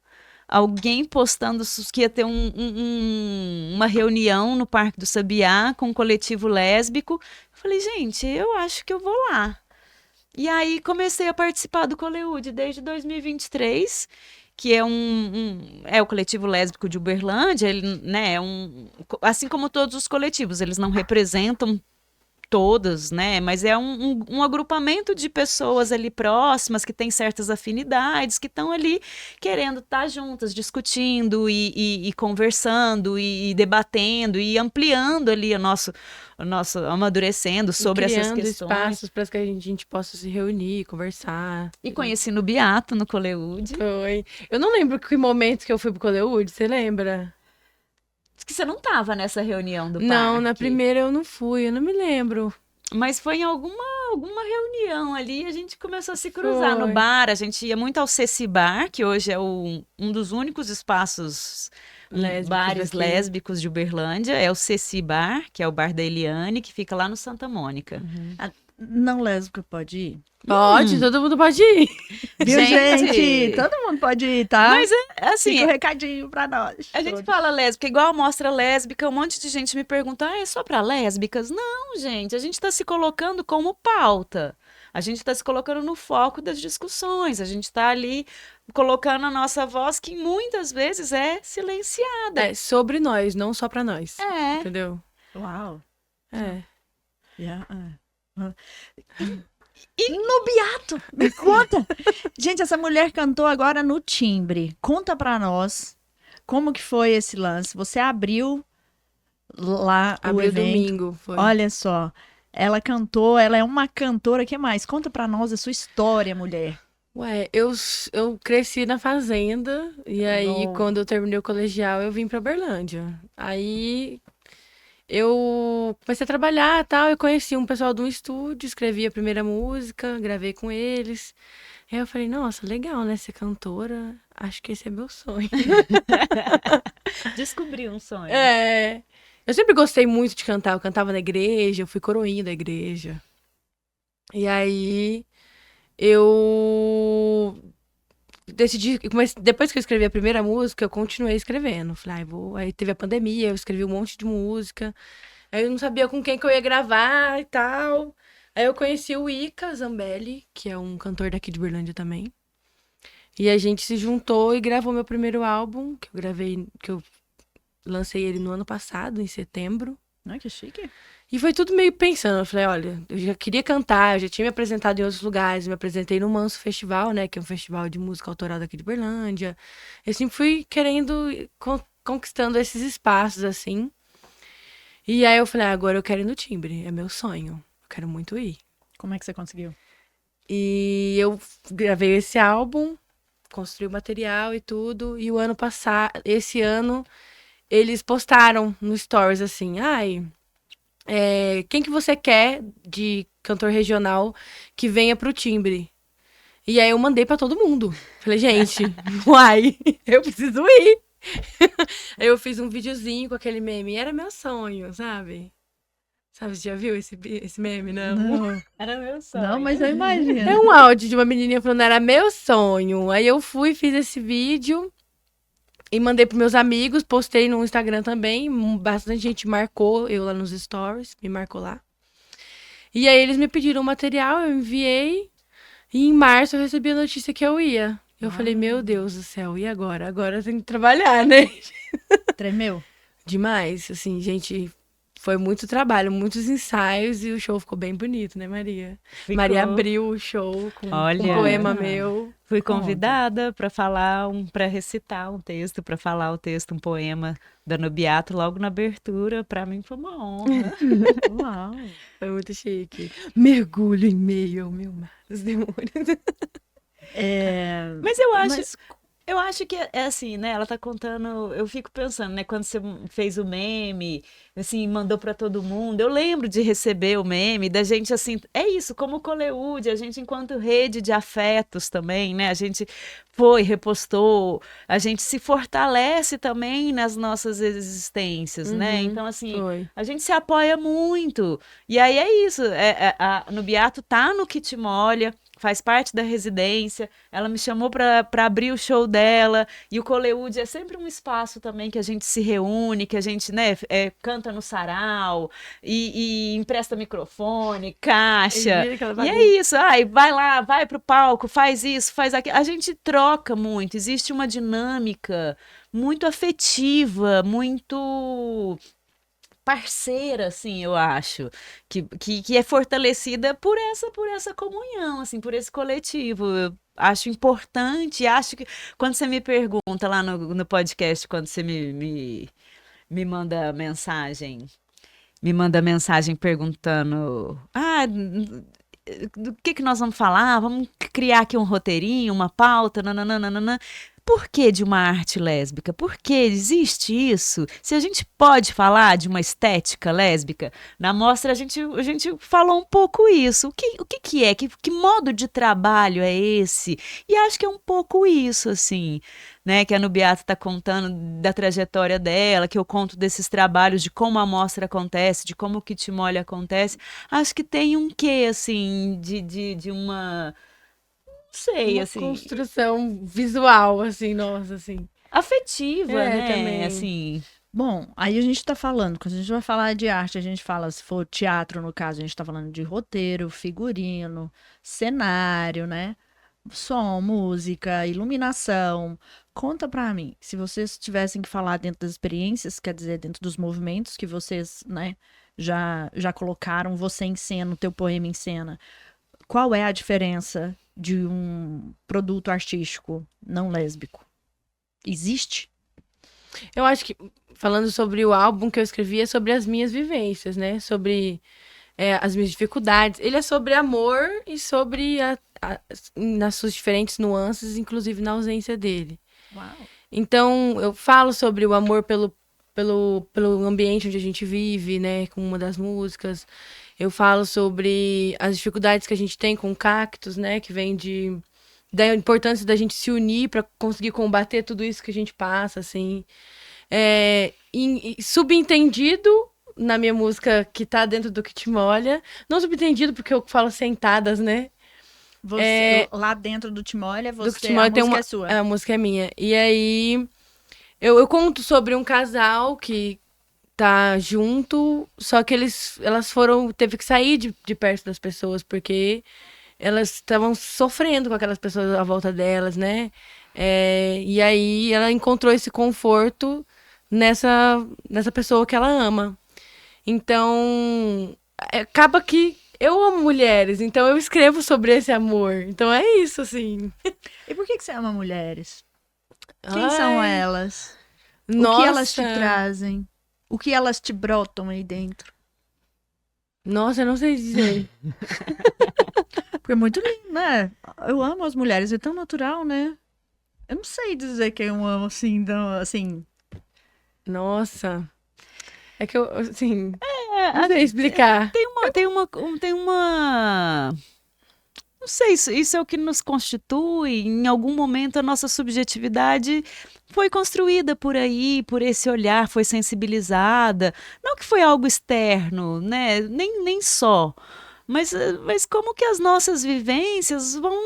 alguém postando que ia ter uma reunião no Parque do Sabiá com um coletivo lésbico. Eu falei, gente, eu acho que eu vou lá. E aí comecei a participar do Coleúde desde 2023, que é o coletivo lésbico de Uberlândia. Ele, né, assim como todos os coletivos, eles não representam todas, né? Mas é um agrupamento de pessoas ali próximas que têm certas afinidades, que estão ali querendo estar juntas, discutindo e conversando e debatendo e ampliando ali o nosso amadurecendo sobre essas questões. Espaços para que a gente possa se reunir, conversar. E conheci no Beato, no Coleúde. Foi. Eu não lembro que momento que eu fui pro Coleúde, você lembra? Que você não estava nessa reunião do parque. Não, na primeira eu não fui, eu não me lembro. Mas foi em alguma reunião ali, a gente começou a se cruzar no bar, a gente ia muito ao Ceci Bar, que hoje é um dos únicos espaços bares lésbicos de Uberlândia, é o Ceci Bar, que é o bar da Eliane, que fica lá no Santa Mônica. Não lésbico pode ir? Pode, todo mundo pode ir. Viu, gente? Todo mundo pode ir, tá? Mas assim, fica um recadinho pra nós. A gente fala lésbica, igual a mostra lésbica, um monte de gente me pergunta, é só pra lésbicas? Não, gente, a gente tá se colocando como pauta. A gente tá se colocando no foco das discussões. A gente tá ali colocando a nossa voz, que muitas vezes é silenciada. É sobre nós, não só pra nós. Entendeu? Uau. Yeah. E no Beato, me conta. Gente, essa mulher cantou agora no Timbre. Conta pra nós Como que foi esse lance? Você abriu lá o Abriu evento. domingo, foi. Olha só. Ela cantou, ela é uma cantora, que mais? Conta pra nós a sua história, mulher. Ué, eu cresci na fazenda, e aí No- quando eu terminei o colegial, eu vim pra Uberlândia. Aí eu comecei a trabalhar e tal, eu conheci um pessoal de um estúdio, escrevi a primeira música, gravei com eles. Aí eu falei, nossa, legal, né, ser cantora, acho que esse é meu sonho. Descobri um sonho. É, eu sempre gostei muito de cantar, eu cantava na igreja, eu fui coroinha da igreja. E aí eu decidi, depois que eu escrevi a primeira música, eu continuei escrevendo. Falei, aí teve a pandemia, eu escrevi um monte de música. Aí eu não sabia com quem que eu ia gravar e tal. Aí eu conheci o Ica Zambelli, que é um cantor daqui de Berlândia também. E a gente se juntou e gravou meu primeiro álbum, que eu lancei ele no ano passado, em setembro. Ai, que chique. E foi tudo meio pensando. Eu falei, olha, eu já queria cantar, eu já tinha me apresentado em outros lugares, me apresentei no Manso Festival, né, que é um festival de música autoral daqui de Berlândia. Eu sempre fui querendo, conquistando esses espaços, assim. E aí eu falei, agora eu quero ir no Timbre, é meu sonho. Eu quero muito ir. Como é que você conseguiu? E eu gravei esse álbum, construí o material e tudo. E o ano passado, esse ano, eles postaram no Stories assim, ai, quem que você quer de cantor regional que venha pro Timbre? E aí eu mandei pra todo mundo. Falei, gente, uai, eu preciso ir. Aí eu fiz um videozinho com aquele meme, era meu sonho, sabe? Sabe, você já viu esse meme, não? Não, Era meu sonho. não, mas eu imagino. É um áudio de uma menininha falando, era meu sonho. Aí eu fui, fiz esse vídeo e mandei pros meus amigos, postei no Instagram também. Bastante gente marcou eu lá nos stories, me marcou lá. E aí eles me pediram o material, eu enviei. E em março eu recebi a notícia que eu ia. Eu falei, meu Deus do céu, e agora? Agora eu tenho que trabalhar, né? Tremeu? Demais, assim, gente, foi muito trabalho, muitos ensaios e o show ficou bem bonito, né, Maria? Ficou. Maria abriu o show com Olha. um poema Ah. meu. Fui Conta. convidada para para recitar um texto, para falar o texto, um poema da Nubiato logo na abertura. Para mim foi uma honra. Uau. Foi muito chique. Mergulho em meio ao meu mar dos demônios. É, Mas eu acho, mas eu acho que é assim, né? Ela tá contando, eu fico pensando, né? Quando você fez o meme, assim, mandou pra todo mundo, eu lembro de receber o meme, da gente, assim, é isso, como Coleude, a gente, enquanto rede de afetos também, né? A gente foi, repostou, a gente se fortalece também nas nossas existências, né? Uhum, Então, assim, foi. a gente se apoia muito. E aí é isso, a Nubiato tá no Que Te Molha, faz parte da residência. Ela me chamou para abrir o show dela. E o Coleude é sempre um espaço também que a gente se reúne, que a gente, né, canta no sarau e empresta microfone, caixa. Vira aquela E bagunça. é isso. Ai, vai lá, vai pro palco, faz isso, faz aquilo. A gente troca muito. Existe uma dinâmica muito afetiva, muito parceira, assim, eu acho, que é fortalecida por essa comunhão, assim, por esse coletivo. Eu acho importante, acho que quando você me pergunta lá no podcast, quando você me manda mensagem perguntando, do que nós vamos falar? Vamos criar aqui um roteirinho, uma pauta, nananana. Por que de uma arte lésbica? Por que existe isso? Se a gente pode falar de uma estética lésbica, na mostra a gente falou um pouco isso. O que é? Que modo de trabalho é esse? E acho que é um pouco isso, assim, né? Que a Nubiata está contando da trajetória dela, que eu conto desses trabalhos, de como a mostra acontece, de como o Que Te Molha acontece. Acho que tem um quê, assim, de uma... Não sei, Uma assim, construção visual, assim, nossa, assim. afetiva, né? Também. Assim, bom, aí a gente tá falando, quando a gente vai falar de arte, a gente fala, se for teatro, no caso, a gente tá falando de roteiro, figurino, cenário, né? Som, música, iluminação. Conta pra mim, se vocês tivessem que falar dentro das experiências, quer dizer, dentro dos movimentos que vocês, né, já colocaram você em cena, o teu poema em cena, qual é a diferença de um produto artístico não lésbico? Existe? Eu acho que, falando sobre o álbum que eu escrevi, é sobre as minhas vivências, né? Sobre as minhas dificuldades. Ele é sobre amor e sobre nas suas diferentes nuances, inclusive na ausência dele. Uau. Então, eu falo sobre o amor pelo ambiente onde a gente vive, né? Com uma das músicas. Eu falo sobre as dificuldades que a gente tem com cactos, né? Que vem da importância da gente se unir para conseguir combater tudo isso que a gente passa, assim. Subentendido na minha música que tá dentro do Que Te Molha. Não subentendido porque eu falo sentadas, né? Você, lá dentro do Te Molha, Do Que você, Te Molha a tem música é sua. A música é minha. E aí, eu conto sobre um casal que tá junto, só que elas teve que sair de perto das pessoas, porque elas estavam sofrendo com aquelas pessoas à volta delas, né? E aí ela encontrou esse conforto nessa pessoa que ela ama. Então, acaba que eu amo mulheres, então eu escrevo sobre esse amor. Então é isso, assim. E por que você ama mulheres? Quem são Ai, elas? O Nossa. que elas te trazem? O que elas te brotam aí dentro? Nossa, eu não sei dizer. Porque é muito lindo, né? Eu amo as mulheres, é tão natural, né? Eu não sei dizer que eu amo assim, assim. Nossa. É que eu, assim, não sei explicar. Tem uma. Não sei, isso é o que nos constitui. Em algum momento a nossa subjetividade foi construída por aí, por esse olhar, foi sensibilizada. Não que foi algo externo, né? Nem só. Mas como que as nossas vivências vão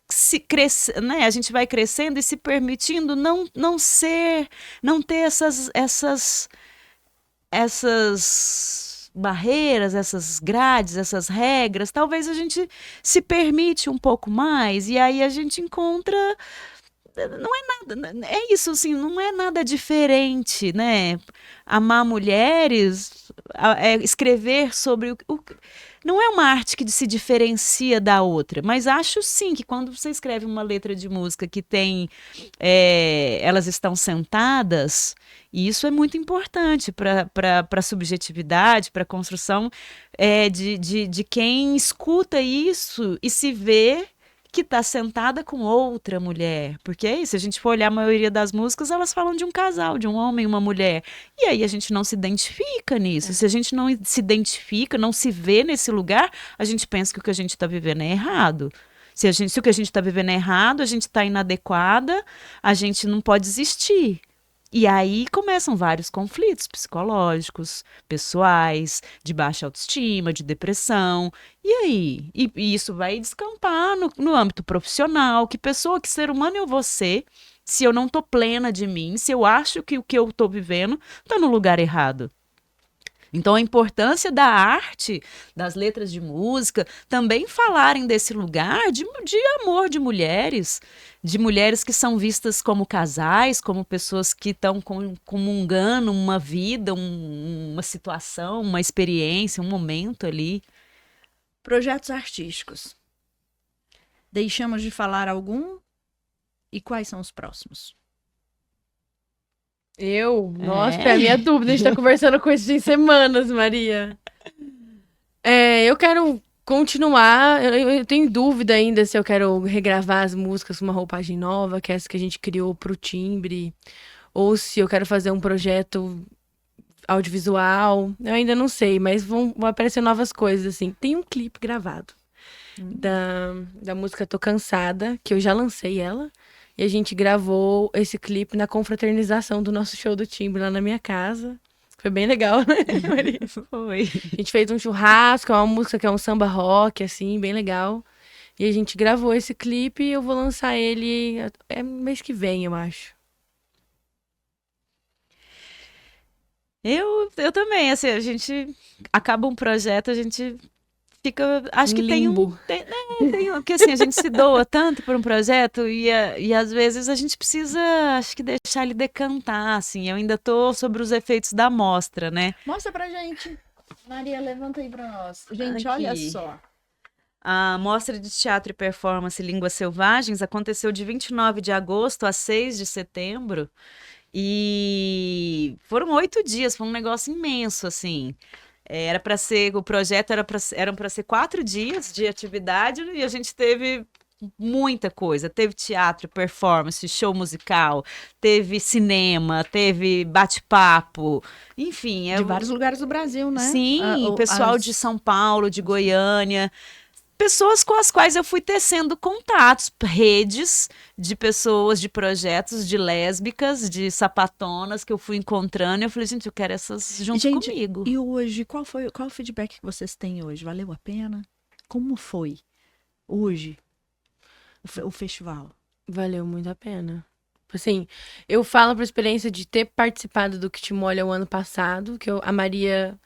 se crescer, né? A gente vai crescendo e se permitindo não ter essas barreiras, essas grades, essas regras. Talvez a gente se permite um pouco mais e aí a gente encontra. Não é nada, é isso, assim, não é nada diferente, né? Amar mulheres, escrever sobre não é uma arte que se diferencia da outra, mas acho sim que quando você escreve uma letra de música que tem elas estão sentadas, e isso é muito importante para a subjetividade, para a construção de quem escuta isso e se vê que está sentada com outra mulher. Porque é isso, se a gente for olhar a maioria das músicas, elas falam de um casal, de um homem e uma mulher. E aí a gente não se identifica nisso. Se a gente não se identifica, não se vê nesse lugar, a gente pensa que o que a gente está vivendo é errado. Se o que a gente está vivendo é errado, a gente está inadequada, a gente não pode existir. E aí começam vários conflitos psicológicos, pessoais, de baixa autoestima, de depressão. E aí? E isso vai descampar no âmbito profissional. Que ser humano eu vou ser se eu não estou plena de mim, se eu acho que o que eu estou vivendo está no lugar errado? Então, a importância da arte, das letras de música, também falarem desse lugar de amor de mulheres que são vistas como casais, como pessoas que estão comungando uma vida, uma situação, uma experiência, um momento ali. Projetos artísticos. Deixamos de falar algum? E quais são os próximos? Nossa, pra mim é dúvida. A gente tá conversando com isso em semanas, Maria. Eu quero continuar. Eu tenho dúvida ainda se eu quero regravar as músicas com uma roupagem nova, que é essa que a gente criou pro timbre, ou se eu quero fazer um projeto audiovisual. Eu ainda não sei, mas vão aparecer novas coisas, assim. Tem um clipe gravado da música Tô Cansada, que eu já lancei ela. E a gente gravou esse clipe na confraternização do nosso show do timbre lá na minha casa. Foi bem legal, né, Maria? Foi. A gente fez um churrasco, é uma música que é um samba rock, assim, bem legal. E a gente gravou esse clipe e eu vou lançar ele mês que vem, eu acho. Eu também, assim, a gente acaba um projeto, a gente fica, acho que Limbo. porque assim, a gente se doa tanto por um projeto e às vezes a gente precisa, acho que deixar ele decantar, assim, eu ainda tô sobre os efeitos da mostra, né? Mostra pra gente. Maria, levanta aí pra nós. Gente, Aqui. olha só. A Mostra de Teatro e Performance Línguas Selvagens aconteceu de 29 de agosto a 6 de setembro. E foram 8 dias, foi um negócio imenso, assim. Era para ser, o projeto eram para ser 4 dias de atividade e a gente teve muita coisa. Teve teatro, performance, show musical, teve cinema, teve bate-papo, enfim. De vários lugares do Brasil, né? Sim, o pessoal de São Paulo, de Goiânia. Pessoas com as quais eu fui tecendo contatos, redes de pessoas, de projetos, de lésbicas, de sapatonas que eu fui encontrando. E eu falei, gente, eu quero essas junto comigo. E hoje, qual o feedback que vocês têm hoje? Valeu a pena? Como foi hoje o festival? Valeu muito a pena. Assim, eu falo por experiência de ter participado do Que Te Molha o ano passado, que a Maria...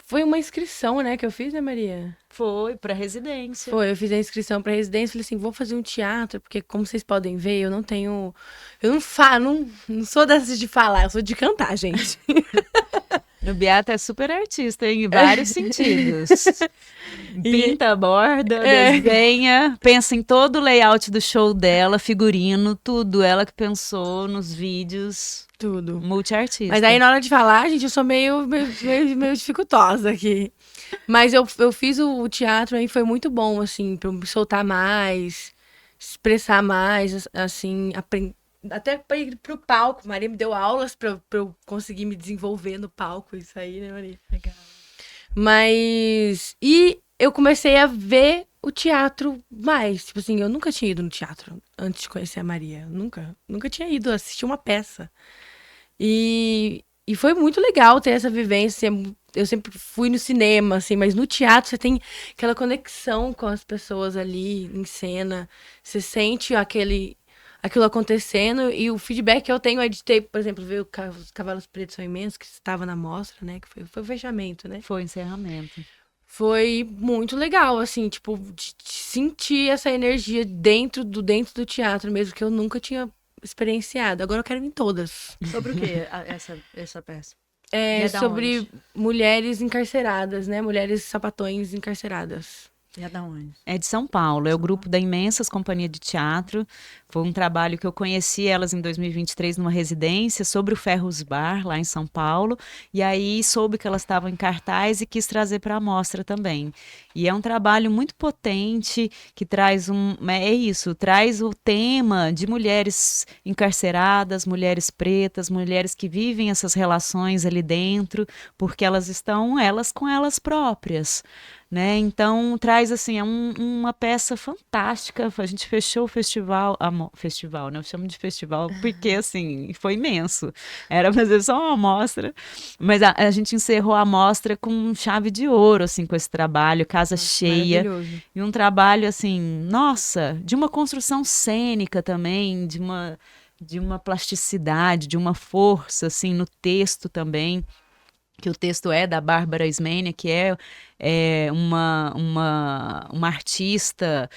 Foi uma inscrição, né, que eu fiz, né, Maria? Foi, para residência. Foi, eu fiz a inscrição para residência, falei assim, vou fazer um teatro, porque como vocês podem ver, eu não tenho... Eu não falo, não sou dessas de falar, eu sou de cantar, gente. O Beata é super artista, em vários sentidos. Pinta, borda, desenha, pensa em todo o layout do show dela, figurino, tudo. Ela que pensou nos vídeos. Tudo. Multiartista. Mas aí na hora de falar, gente, eu sou meio dificultosa aqui. Mas eu fiz o teatro aí, foi muito bom, assim, pra eu me soltar mais, expressar mais, assim, até pra ir pro palco. Maria me deu aulas pra eu conseguir me desenvolver no palco, isso aí, né, Maria? Legal. Mas... E eu comecei a ver o teatro mais. Tipo assim, eu nunca tinha ido no teatro antes de conhecer a Maria. Nunca tinha ido assistir uma peça. E foi muito legal ter essa vivência. Eu sempre fui no cinema, assim, mas no teatro você tem aquela conexão com as pessoas ali em cena. Você sente aquilo acontecendo e o feedback que eu tenho é de ter, por exemplo, ver os Cavalos Pretos São Imensos, que estava na mostra, né? Que foi o fechamento, né? Foi o encerramento. Foi muito legal, assim, tipo, de sentir essa energia dentro do teatro mesmo, que eu nunca tinha experienciado. Agora eu quero ir em todas. Sobre o que essa peça? É da sobre onde? mulheres encarceradas, né? Mulheres sapatões encarceradas. E é da onde? É de São Paulo, é o grupo da Imensas Companhia de Teatro. Foi um trabalho que eu conheci elas em 2023 numa residência sobre o Ferros Bar, lá em São Paulo. E aí soube que elas estavam em cartaz e quis trazer para a mostra também. E é um trabalho muito potente que traz traz o tema de mulheres encarceradas, mulheres pretas, mulheres que vivem essas relações ali dentro, porque elas estão elas com elas próprias. Né? Então traz assim, uma peça fantástica. A gente fechou o festival, né? Eu chamo de festival porque assim, foi imenso. Era fazer só uma amostra, mas a gente encerrou a amostra com chave de ouro, assim, com esse trabalho, casa cheia. E um trabalho assim, nossa, de uma construção cênica também, de uma plasticidade, de uma força assim no texto também. Que o texto é da Bárbara Ismênia, que é uma artista,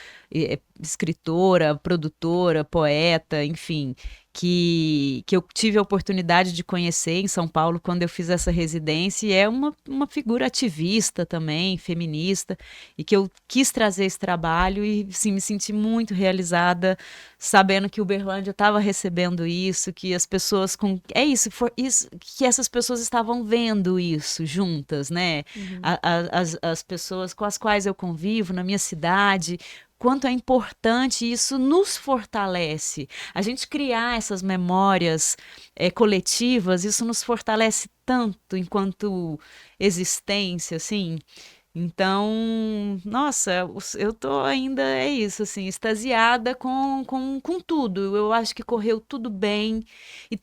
escritora, produtora, poeta, enfim, que eu tive a oportunidade de conhecer em São Paulo quando eu fiz essa residência, e é uma figura ativista também, feminista, e que eu quis trazer esse trabalho e sim, me senti muito realizada, sabendo que Uberlândia estava recebendo isso, que as pessoas que essas pessoas estavam vendo isso juntas, né? Uhum. As pessoas com as quais eu convivo na minha cidade, quanto é importante, isso nos fortalece. A gente criar essas memórias coletivas, isso nos fortalece tanto enquanto existência, assim. Então, nossa, eu tô ainda, é isso, assim, extasiada com tudo. Eu acho que correu tudo bem. E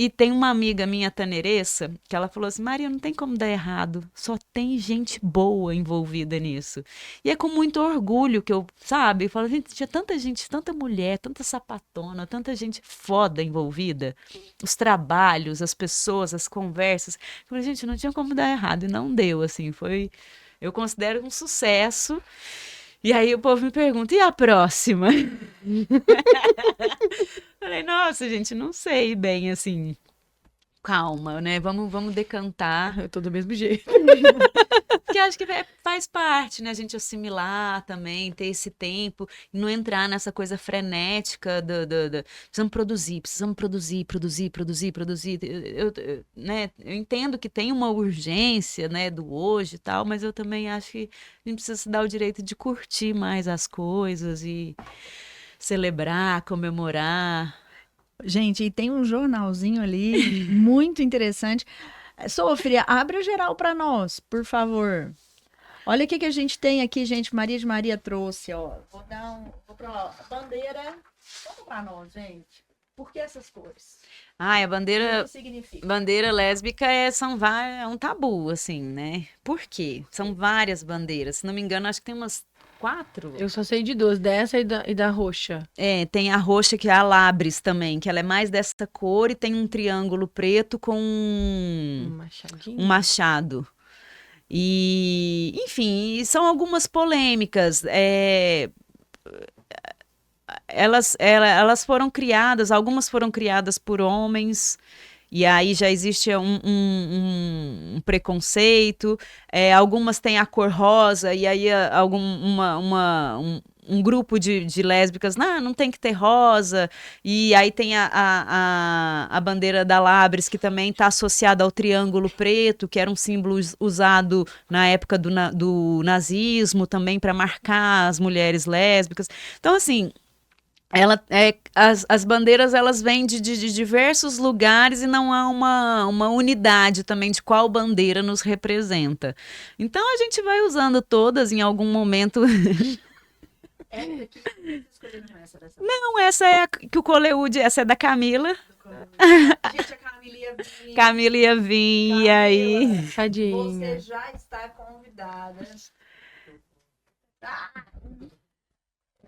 tem uma amiga minha, Taneressa, que ela falou assim, Maria, não tem como dar errado, só tem gente boa envolvida nisso. E é com muito orgulho que eu, sabe, eu falo, gente, tinha tanta gente, tanta mulher, tanta sapatona, tanta gente foda envolvida. Os trabalhos, as pessoas, as conversas. Eu falei, gente, não tinha como dar errado. E não deu, assim, foi... Eu considero um sucesso. E aí o povo me pergunta, e a próxima? Falei, nossa, gente, não sei bem, assim. Calma, né? Vamos decantar. Eu tô do mesmo jeito. porque acho que faz parte, né? A gente assimilar também, ter esse tempo, não entrar nessa coisa frenética precisamos produzir. Né? Eu entendo que tem uma urgência, né, do hoje e tal, mas eu também acho que a gente precisa se dar o direito de curtir mais as coisas e celebrar, comemorar. Gente, e tem um jornalzinho ali muito interessante. Sofia, abre a geral para nós, por favor. Olha o que a gente tem aqui, gente. Maria de Maria trouxe, ó. Vou pra lá. Bandeira. Conta pra nós, gente. Por que essas cores? A O bandeira, que significa? bandeira lésbica é um tabu, assim, né? Por quê? São várias bandeiras. Se não me engano, acho que tem umas 4. Eu só sei de 2, dessa e da roxa. Tem a roxa, que é a Labres também, que ela é mais dessa cor e tem um triângulo preto com Machadinho. um machado. E, enfim, são algumas polêmicas. Elas foram criadas, algumas foram criadas por homens, e aí já existe um preconceito. Algumas têm a cor rosa, e aí um grupo de lésbicas, não tem que ter rosa. E aí tem a bandeira da Labres, que também está associada ao triângulo preto, que era um símbolo usado na época do nazismo, também para marcar as mulheres lésbicas. Então, assim, as bandeiras, elas vêm de diversos lugares e não há uma unidade também de qual bandeira nos representa. Então a gente vai usando todas em algum momento. Não, essa é que o Coleude, essa é da Camila. Gente, a Camila ia vir. Camila ia vir, e aí. Tadinha. Você já está convidada.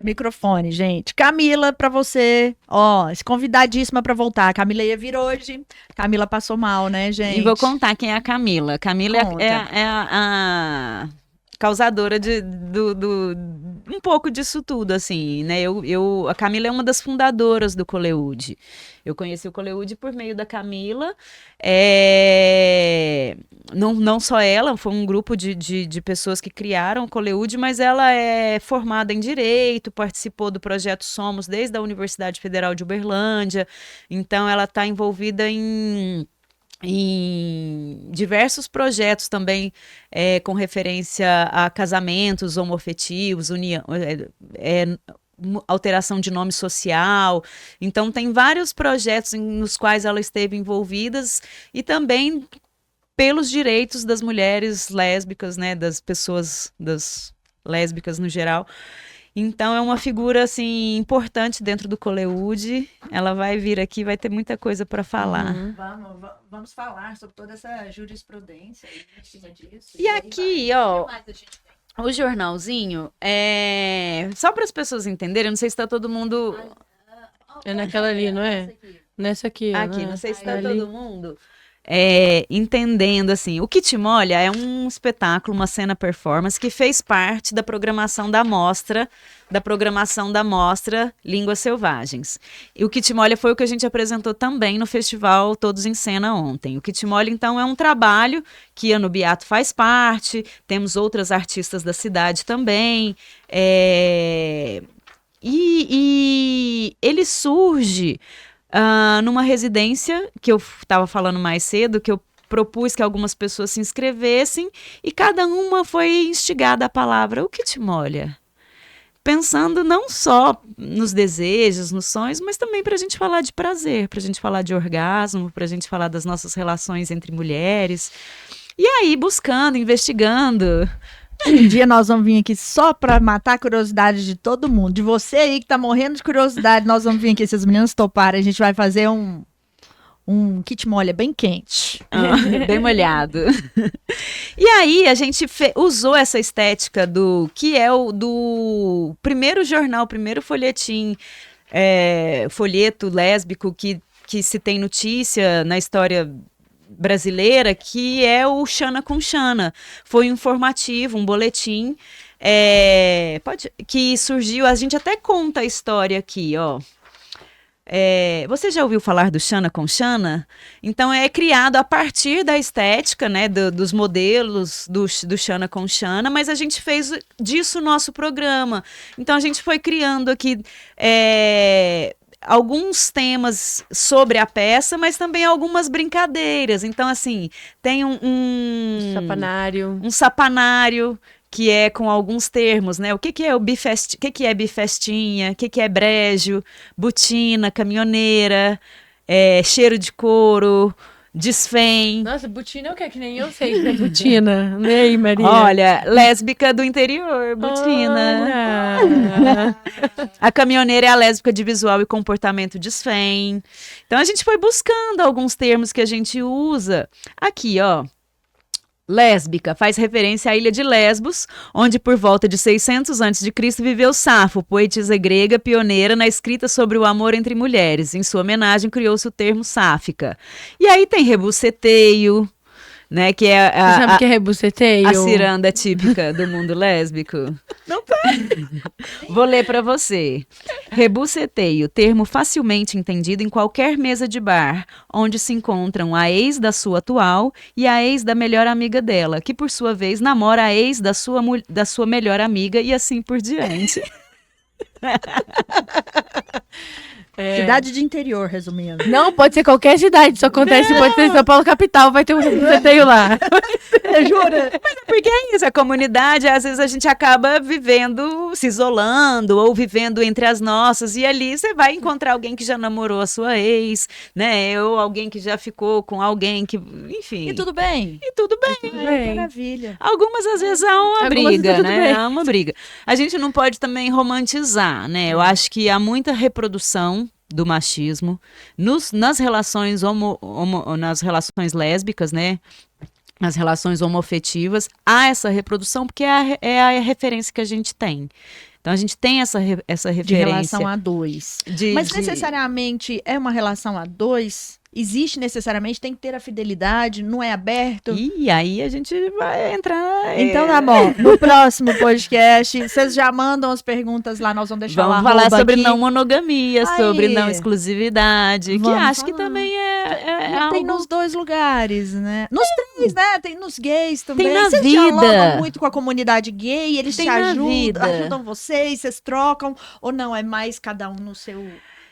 Microfone, gente. Camila, pra você, ó, convidadíssima pra voltar. A Camila ia vir hoje. Camila passou mal, né, gente? E vou contar quem é a Camila. Camila Conta. é a causadora um pouco disso tudo, assim, né? A Camila é uma das fundadoras do Coleude. Eu conheci o Coleude por meio da Camila. Não só ela, foi um grupo de pessoas que criaram o Coleude, mas ela é formada em Direito, participou do projeto Somos desde a Universidade Federal de Uberlândia. Então, ela está envolvida em diversos projetos também, com referência a casamentos homoafetivos, alteração de nome social. Então, tem vários projetos nos quais ela esteve envolvida, e também pelos direitos das mulheres lésbicas, né, das lésbicas no geral. Então, é uma figura, assim, importante dentro do Coleude. Ela vai vir aqui, vai ter muita coisa para falar. Uhum. Vamos falar sobre toda essa jurisprudência aí em cima disso. E aqui, ó, o jornalzinho, só para as pessoas entenderem, não sei se está todo mundo... É naquela ali, não é? Nessa aqui, ó. Aqui, né? não sei se está Ali. todo mundo entendendo, assim. O Que Te Molha é um espetáculo, uma cena performance que fez parte da programação da mostra Línguas Selvagens. E o Que Te Molha foi o que a gente apresentou também no festival Todos em Cena ontem. O Que Te Molha, então, é um trabalho que a Nubiato faz parte, temos outras artistas da cidade também, e ele surge numa residência que eu estava falando mais cedo, que eu propus que algumas pessoas se inscrevessem, e cada uma foi instigada a palavra "o que te molha?", pensando não só nos desejos, nos sonhos, mas também para a gente falar de prazer, para a gente falar de orgasmo, para a gente falar das nossas relações entre mulheres. E aí, buscando, investigando... Um dia nós vamos vir aqui só pra matar a curiosidade de todo mundo. De você aí que tá morrendo de curiosidade, nós vamos vir aqui, se as meninas toparem, a gente vai fazer um Que Te Molha bem quente. Bem molhado. E aí a gente usou essa estética que é do primeiro jornal, primeiro folhetim, folheto lésbico que se tem notícia na história brasileira, que é o Xana com Xana. Foi um informativo, um boletim que surgiu, a gente até conta a história aqui, ó. Você já ouviu falar do Xana com Xana? Então é criado a partir da estética, né, dos modelos do Xana com Xana, mas a gente fez disso o nosso programa. Então a gente foi criando aqui alguns temas sobre a peça, mas também algumas brincadeiras. Então, assim, tem Sapanário. um sapanário que é com alguns termos, né? O que é bifestinha, o que é brejo, botina, caminhoneira, cheiro de couro, desfém. Nossa, botina é o que? Que nem eu sei que é botina. Né, Maria? Olha, lésbica do interior, botina. Olha. A caminhoneira é a lésbica de visual e comportamento desfém. Então a gente foi buscando alguns termos que a gente usa. Aqui, ó. Lésbica faz referência à ilha de Lesbos, onde por volta de 600 a.C. viveu Safo, poetisa grega pioneira na escrita sobre o amor entre mulheres. Em sua homenagem criou-se o termo sáfica. E aí tem rebuceteio, né, que é Você sabe o que é rebuceteio? a ciranda típica do mundo lésbico. Não tá. Vou ler para você. Rebuceteio, termo facilmente entendido em qualquer mesa de bar, onde se encontram a ex da sua atual e a ex da melhor amiga dela, que por sua vez namora a ex da sua melhor amiga e assim por diante. Cidade de interior, resumindo. Não, pode ser qualquer cidade. Isso acontece, pode ser em São Paulo capital, vai ter um rebuceteio lá. Jura? Porque é isso, a comunidade, às vezes a gente acaba vivendo, se isolando ou vivendo entre as nossas, e ali você vai encontrar alguém que já namorou a sua ex, né, ou alguém que já ficou com alguém que, enfim. E tudo bem? E tudo bem. Tudo Ai, bem. maravilha. Algumas às vezes há uma Algumas briga, tudo né? bem. Há uma briga. A gente não pode também romantizar, né? Eu acho que há muita reprodução do machismo nas relações nas relações lésbicas, né? Nas relações homoafetivas, há essa reprodução porque é a referência que a gente tem. Então a gente tem essa referência. De relação a dois. Mas necessariamente é uma relação a dois? Existe necessariamente? Tem que ter a fidelidade? Não é aberto? E aí a gente vai entrar. Então tá bom. No próximo podcast, vocês já mandam as perguntas lá, nós vamos deixar Vamos o falar arroba sobre aqui. não monogamia, Aí. sobre não exclusividade, que Vamos acho que falar. também é Não tem algo... nos dois lugares, né? Nos três, né? Tem nos gays também. Tem na Vocês vida. dialogam muito com a comunidade gay, eles Tem te na ajudam, vida. ajudam vocês trocam, ou não, é mais cada um no seu...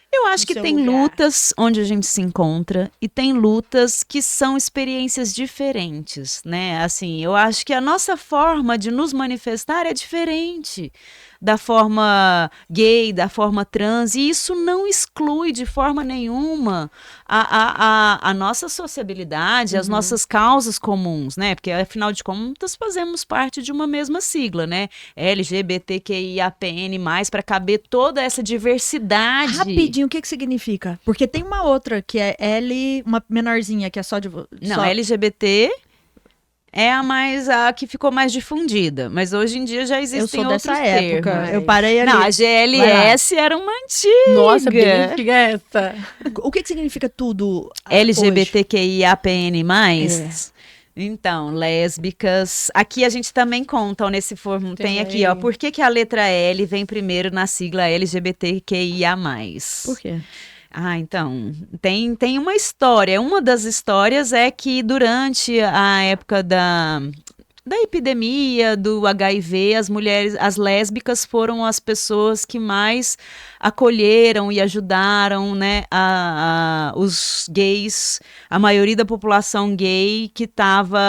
Eu acho no que seu tem lugar. lutas onde a gente se encontra e tem lutas que são experiências diferentes, né? Assim, eu acho que a nossa forma de nos manifestar é diferente da forma gay, da forma trans, e isso não exclui de forma nenhuma a nossa sociabilidade, as nossas causas comuns, né? Porque, afinal de contas, fazemos parte de uma mesma sigla, né? LGBTQIAPN+, para caber toda essa diversidade. Rapidinho, o que significa? Porque tem uma outra que é L, uma menorzinha, que é só de... Não, só... LGBT é a que ficou mais difundida, mas hoje em dia já Eu existem sou dessa outros época, termos. eu parei ali. Não, a GLS era uma antiga. Nossa, bem antiga essa. O que significa tudo LGBTQIAPN+. É. Então, lésbicas. Aqui a gente também conta, nesse formo, tem aqui, ó, Também. por que a letra L vem primeiro na sigla LGBTQIA+. Por quê? Ah, então, tem uma história. Uma das histórias é que durante a época da epidemia do HIV, as lésbicas foram as pessoas que mais acolheram e ajudaram, né, os gays, a maioria da população gay que estava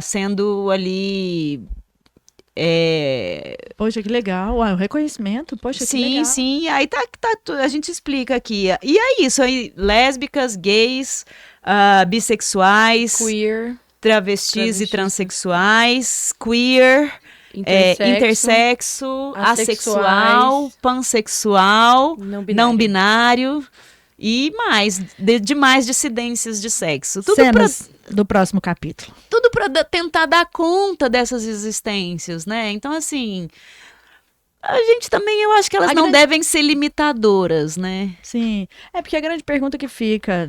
sendo ali... Poxa, que legal. Ué, o reconhecimento, poxa, que Sim, legal. sim. Aí a gente explica aqui. E é isso aí, lésbicas, gays, bissexuais, Queer, travestis e transexuais, queer, intersexo, assexual, assexuais, pansexual, não não binário e mais, demais dissidências de sexo. Tudo Cenas do próximo capítulo. para tentar dar conta dessas existências, né? Então, assim, a gente também, eu acho que elas A não grande- devem ser limitadoras, né? Sim. É porque a grande pergunta que fica,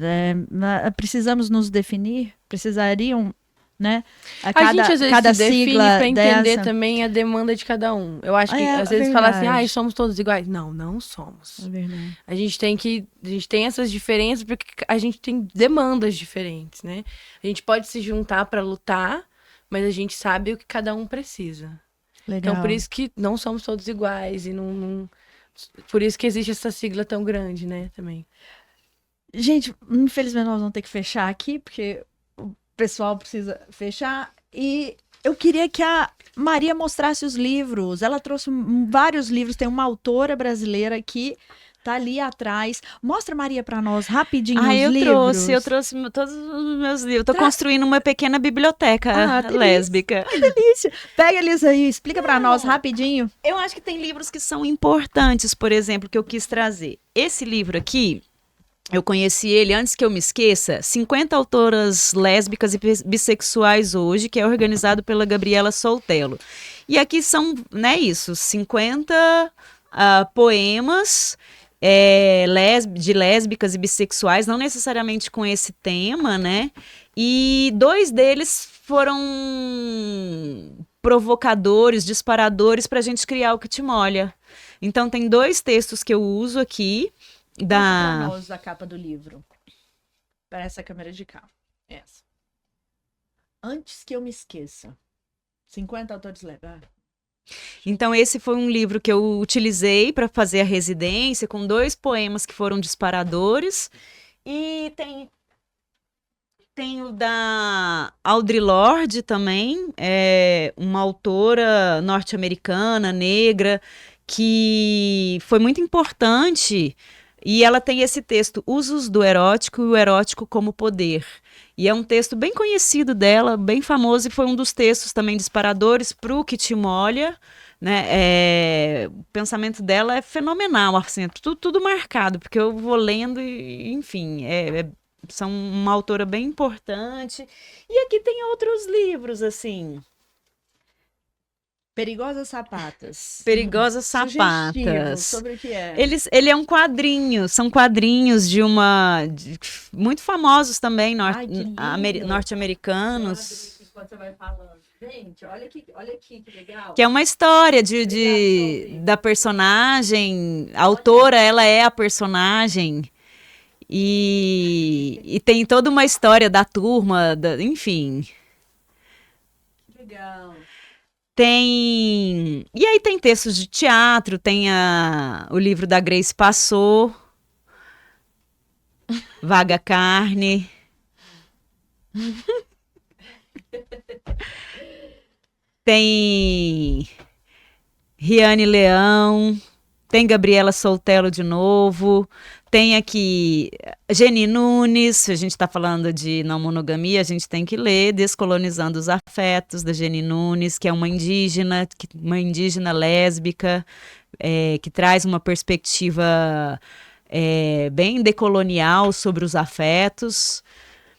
precisamos nos definir? Precisariam né? A gente às vezes cada se define sigla pra entender dessa. também a demanda de cada um. Eu acho que às vezes verdade. fala assim, somos todos iguais. Não, não somos. É verdade. A gente tem essas diferenças porque a gente tem demandas diferentes, né? A gente pode se juntar pra lutar, mas a gente sabe o que cada um precisa. Legal. Então, por isso que não somos todos iguais e por isso que existe essa sigla tão grande, né, também. Gente, infelizmente nós vamos ter que fechar aqui, porque o pessoal precisa fechar. E eu queria que a Maria mostrasse os livros. Ela trouxe vários livros. Tem uma autora brasileira que tá ali atrás. Mostra, Maria, para nós rapidinho os livros. Eu trouxe todos os meus livros. Tô construindo uma pequena biblioteca delícia. lésbica. Que delícia. Pega eles aí, explica para nós rapidinho. Eu acho que tem livros que são importantes, por exemplo, que eu quis trazer. Esse livro aqui, eu conheci ele antes que eu me esqueça, 50 autoras lésbicas e bissexuais hoje, que é organizado pela Gabriela Soltello. E aqui são, 50 poemas de lésbicas e bissexuais, não necessariamente com esse tema, né? E 2 deles foram provocadores, disparadores para a gente criar o Que Te Molha. Então tem 2 textos que eu uso aqui. Mostra pra nós a capa do livro. Para essa câmera de cá. Essa. Antes que eu me esqueça. 50 autores lésbicos. Então esse foi um livro que eu utilizei para fazer a residência, com 2 poemas que foram disparadores. E tem o da Audre Lorde também, uma autora norte-americana, negra, que foi muito importante. E ela tem esse texto, Usos do Erótico e o Erótico como Poder. E é um texto bem conhecido dela, bem famoso, e foi um dos textos também disparadores para o Que Te Molha, né? O pensamento dela é fenomenal, assim, tudo marcado, porque eu vou lendo e, enfim, são uma autora bem importante. E aqui tem outros livros, assim... Perigosas Sapatas. Perigosas Sapatas. Sugestivo, sobre o que é? Ele é um quadrinho, são quadrinhos muito famosos também, norte-americanos. Quando você vai falando. Gente, olha aqui, que legal. Que é uma história da personagem, a autora, ela é a personagem, e tem toda uma história da turma, enfim. Legal. E aí tem textos de teatro, tem o livro da Grace Passou, Vaga Carne. Tem Riane Leão, tem Gabriela Soltello de novo, tem aqui Geni Nunes, a gente está falando de não monogamia, a gente tem que ler Descolonizando os Afetos, da Geni Nunes, que é uma indígena lésbica, que traz uma perspectiva bem decolonial sobre os afetos.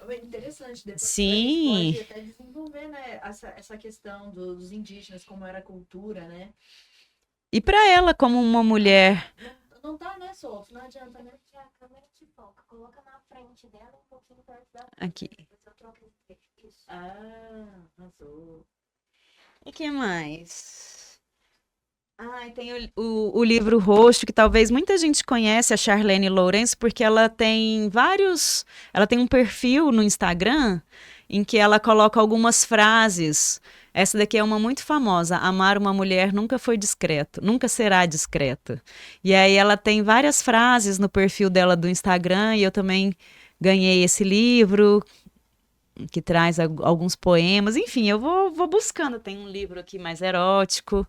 É interessante, depois Sim. a gente pode até desenvolver, né, essa questão dos indígenas, como era a cultura, né? E para ela, como uma mulher... Não tá, né, Sof? Não adianta, né? A câmera te foca, coloca na frente dela um pouquinho perto da frente. Aqui. Isso. Arrasou. E que mais? Tem o livro Roxo, que talvez muita gente conhece, a Charlene Lourenço, porque ela tem um perfil no Instagram em que ela coloca algumas frases. Essa daqui é uma muito famosa, amar uma mulher nunca foi discreto, nunca será discreto. E aí ela tem várias frases no perfil dela do Instagram, e eu também ganhei esse livro, que traz alguns poemas, enfim, eu vou buscando. Tem um livro aqui mais erótico,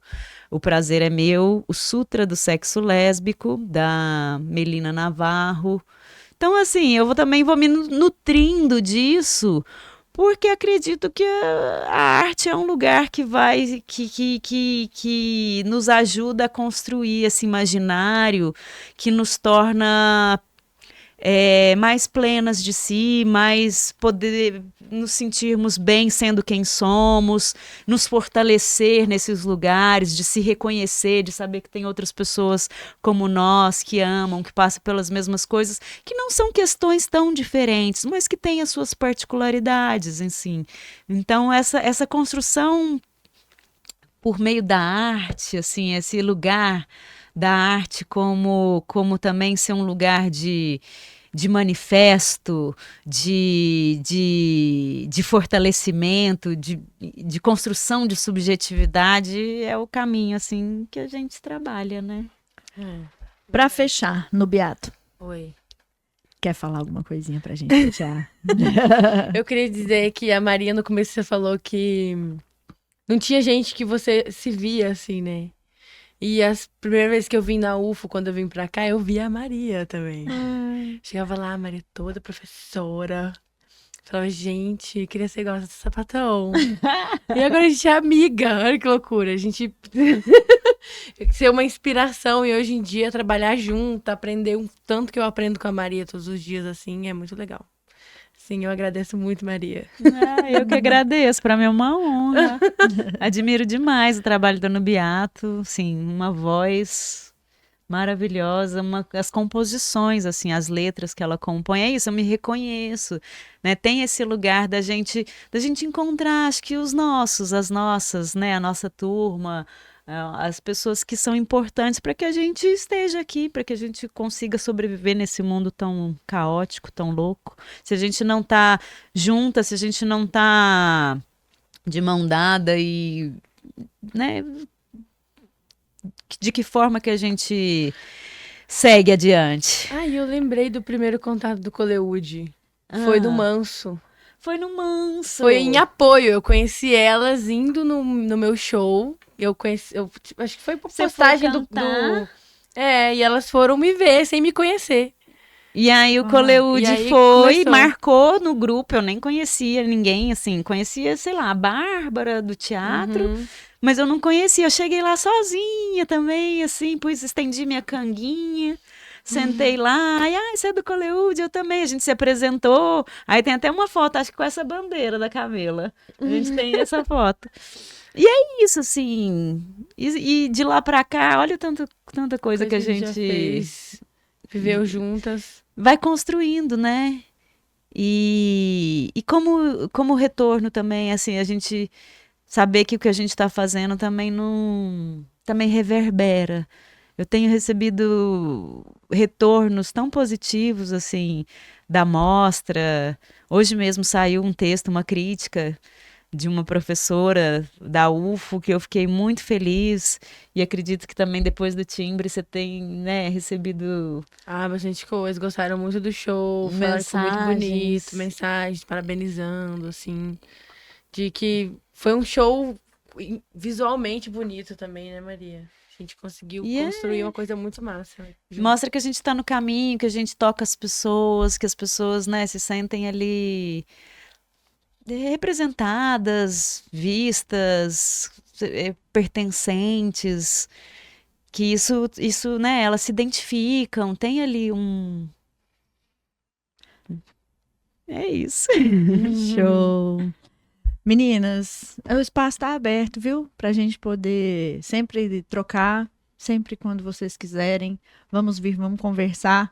O Prazer é Meu, O Sutra do Sexo Lésbico, da Melina Navarro. Então, assim, eu também vou me nutrindo disso, porque acredito que a arte é um lugar que nos ajuda a construir esse imaginário, que nos torna mais plenas de si, mais poder nos sentirmos bem sendo quem somos, nos fortalecer nesses lugares, de se reconhecer, de saber que tem outras pessoas como nós, que amam, que passam pelas mesmas coisas, que não são questões tão diferentes, mas que têm as suas particularidades, assim. Então, essa construção por meio da arte, assim, esse lugar da arte como também ser um lugar de manifesto, de fortalecimento, de construção de subjetividade, é o caminho, assim, que a gente trabalha, né? Pra fechar, no Beato, Oi. quer falar alguma coisinha pra gente fechar? Eu queria dizer que a Maria, no começo, você falou que não tinha gente que você se via assim, né? E as primeiras vezes que eu vim na UFO, quando eu vim pra cá, eu via a Maria também. Chegava lá, a Maria toda professora. Falava, gente, queria ser igual a esse sapatão. E agora a gente é amiga. Olha que loucura. A gente ser uma inspiração e hoje em dia trabalhar junto, aprender um tanto que eu aprendo com a Maria todos os dias, assim, é muito legal. Sim, eu agradeço muito, Maria. Eu que agradeço, para mim é uma honra. Admiro demais o trabalho da Ana Beato, sim, uma voz maravilhosa, as composições, assim, as letras que ela compõe, é isso, eu me reconheço, né? Tem esse lugar da gente encontrar, acho que as nossas, né? A nossa turma, as pessoas que são importantes para que a gente esteja aqui, para que a gente consiga sobreviver nesse mundo tão caótico, tão louco. Se a gente não tá junta, se a gente não tá de mão dada e, né? De que forma que a gente segue adiante? Ai, eu lembrei do primeiro contato do Coleude. Foi do Manso. Foi no Manso. Foi em apoio. Eu conheci elas indo no meu show. Acho que foi por postagem do. E elas foram me ver sem me conhecer. E aí o Coleude foi, marcou no grupo, eu nem conhecia ninguém, assim, conhecia, sei lá, a Bárbara do teatro, mas eu não conhecia, eu cheguei lá sozinha também, assim, estendi minha canguinha, sentei lá, você é do Coleude, eu também, a gente se apresentou, aí tem até uma foto, acho que com essa bandeira da Camila, a gente tem essa foto. E é isso, assim, e de lá pra cá, olha tanta coisa que a gente... já fez. Viveu juntas. Vai construindo, né? E como retorno também, assim, a gente saber que o que a gente está fazendo também também reverbera. Eu tenho recebido retornos tão positivos, assim, da mostra. Hoje mesmo saiu um texto, uma crítica de uma professora da UFO, que eu fiquei muito feliz, e acredito que também depois do timbre você tem, né, recebido... bastante coisa, gostaram muito do show, falaram que foi muito bonito, mensagens parabenizando, assim, de que foi um show visualmente bonito também, né, Maria? A gente conseguiu construir uma coisa muito massa. Mostra que a gente está no caminho, que a gente toca as pessoas, que as pessoas, né, se sentem ali... representadas, vistas, pertencentes, que isso, né, elas se identificam, tem ali é isso. Show! Meninas, o espaço está aberto, viu? Pra gente poder sempre trocar, sempre quando vocês quiserem. Vamos vir, vamos conversar,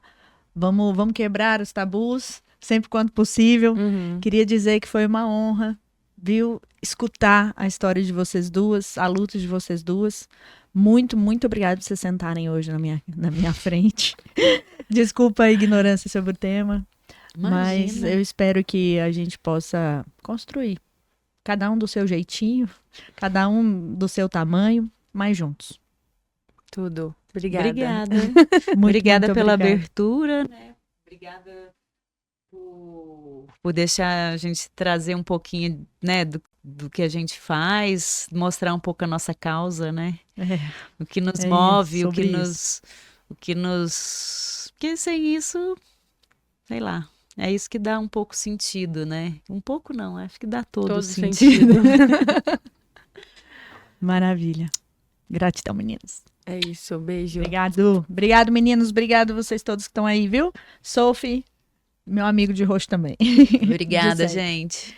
vamos quebrar os tabus. Sempre quando possível. Queria dizer que foi uma honra, viu? Escutar a história de vocês duas, a luta de vocês duas. Muito, muito obrigada por vocês sentarem hoje na minha frente. Desculpa a ignorância sobre o tema. Imagina. Mas eu espero que a gente possa construir. Cada um do seu jeitinho, cada um do seu tamanho, mas juntos. Tudo. Obrigada. Obrigada pela abertura, né? Obrigada por deixar a gente trazer um pouquinho, né, do que a gente faz, mostrar um pouco a nossa causa, né? O que nos move, porque sem isso, sei lá, é isso que dá um pouco sentido, né? Um pouco não, acho que dá todo sentido. Maravilha. Gratidão, meninas. É isso, beijo. Obrigado, meninos. Obrigado vocês todos que estão aí, viu? Sophie, Meu amigo de rosto também. Obrigada, De sempre. gente.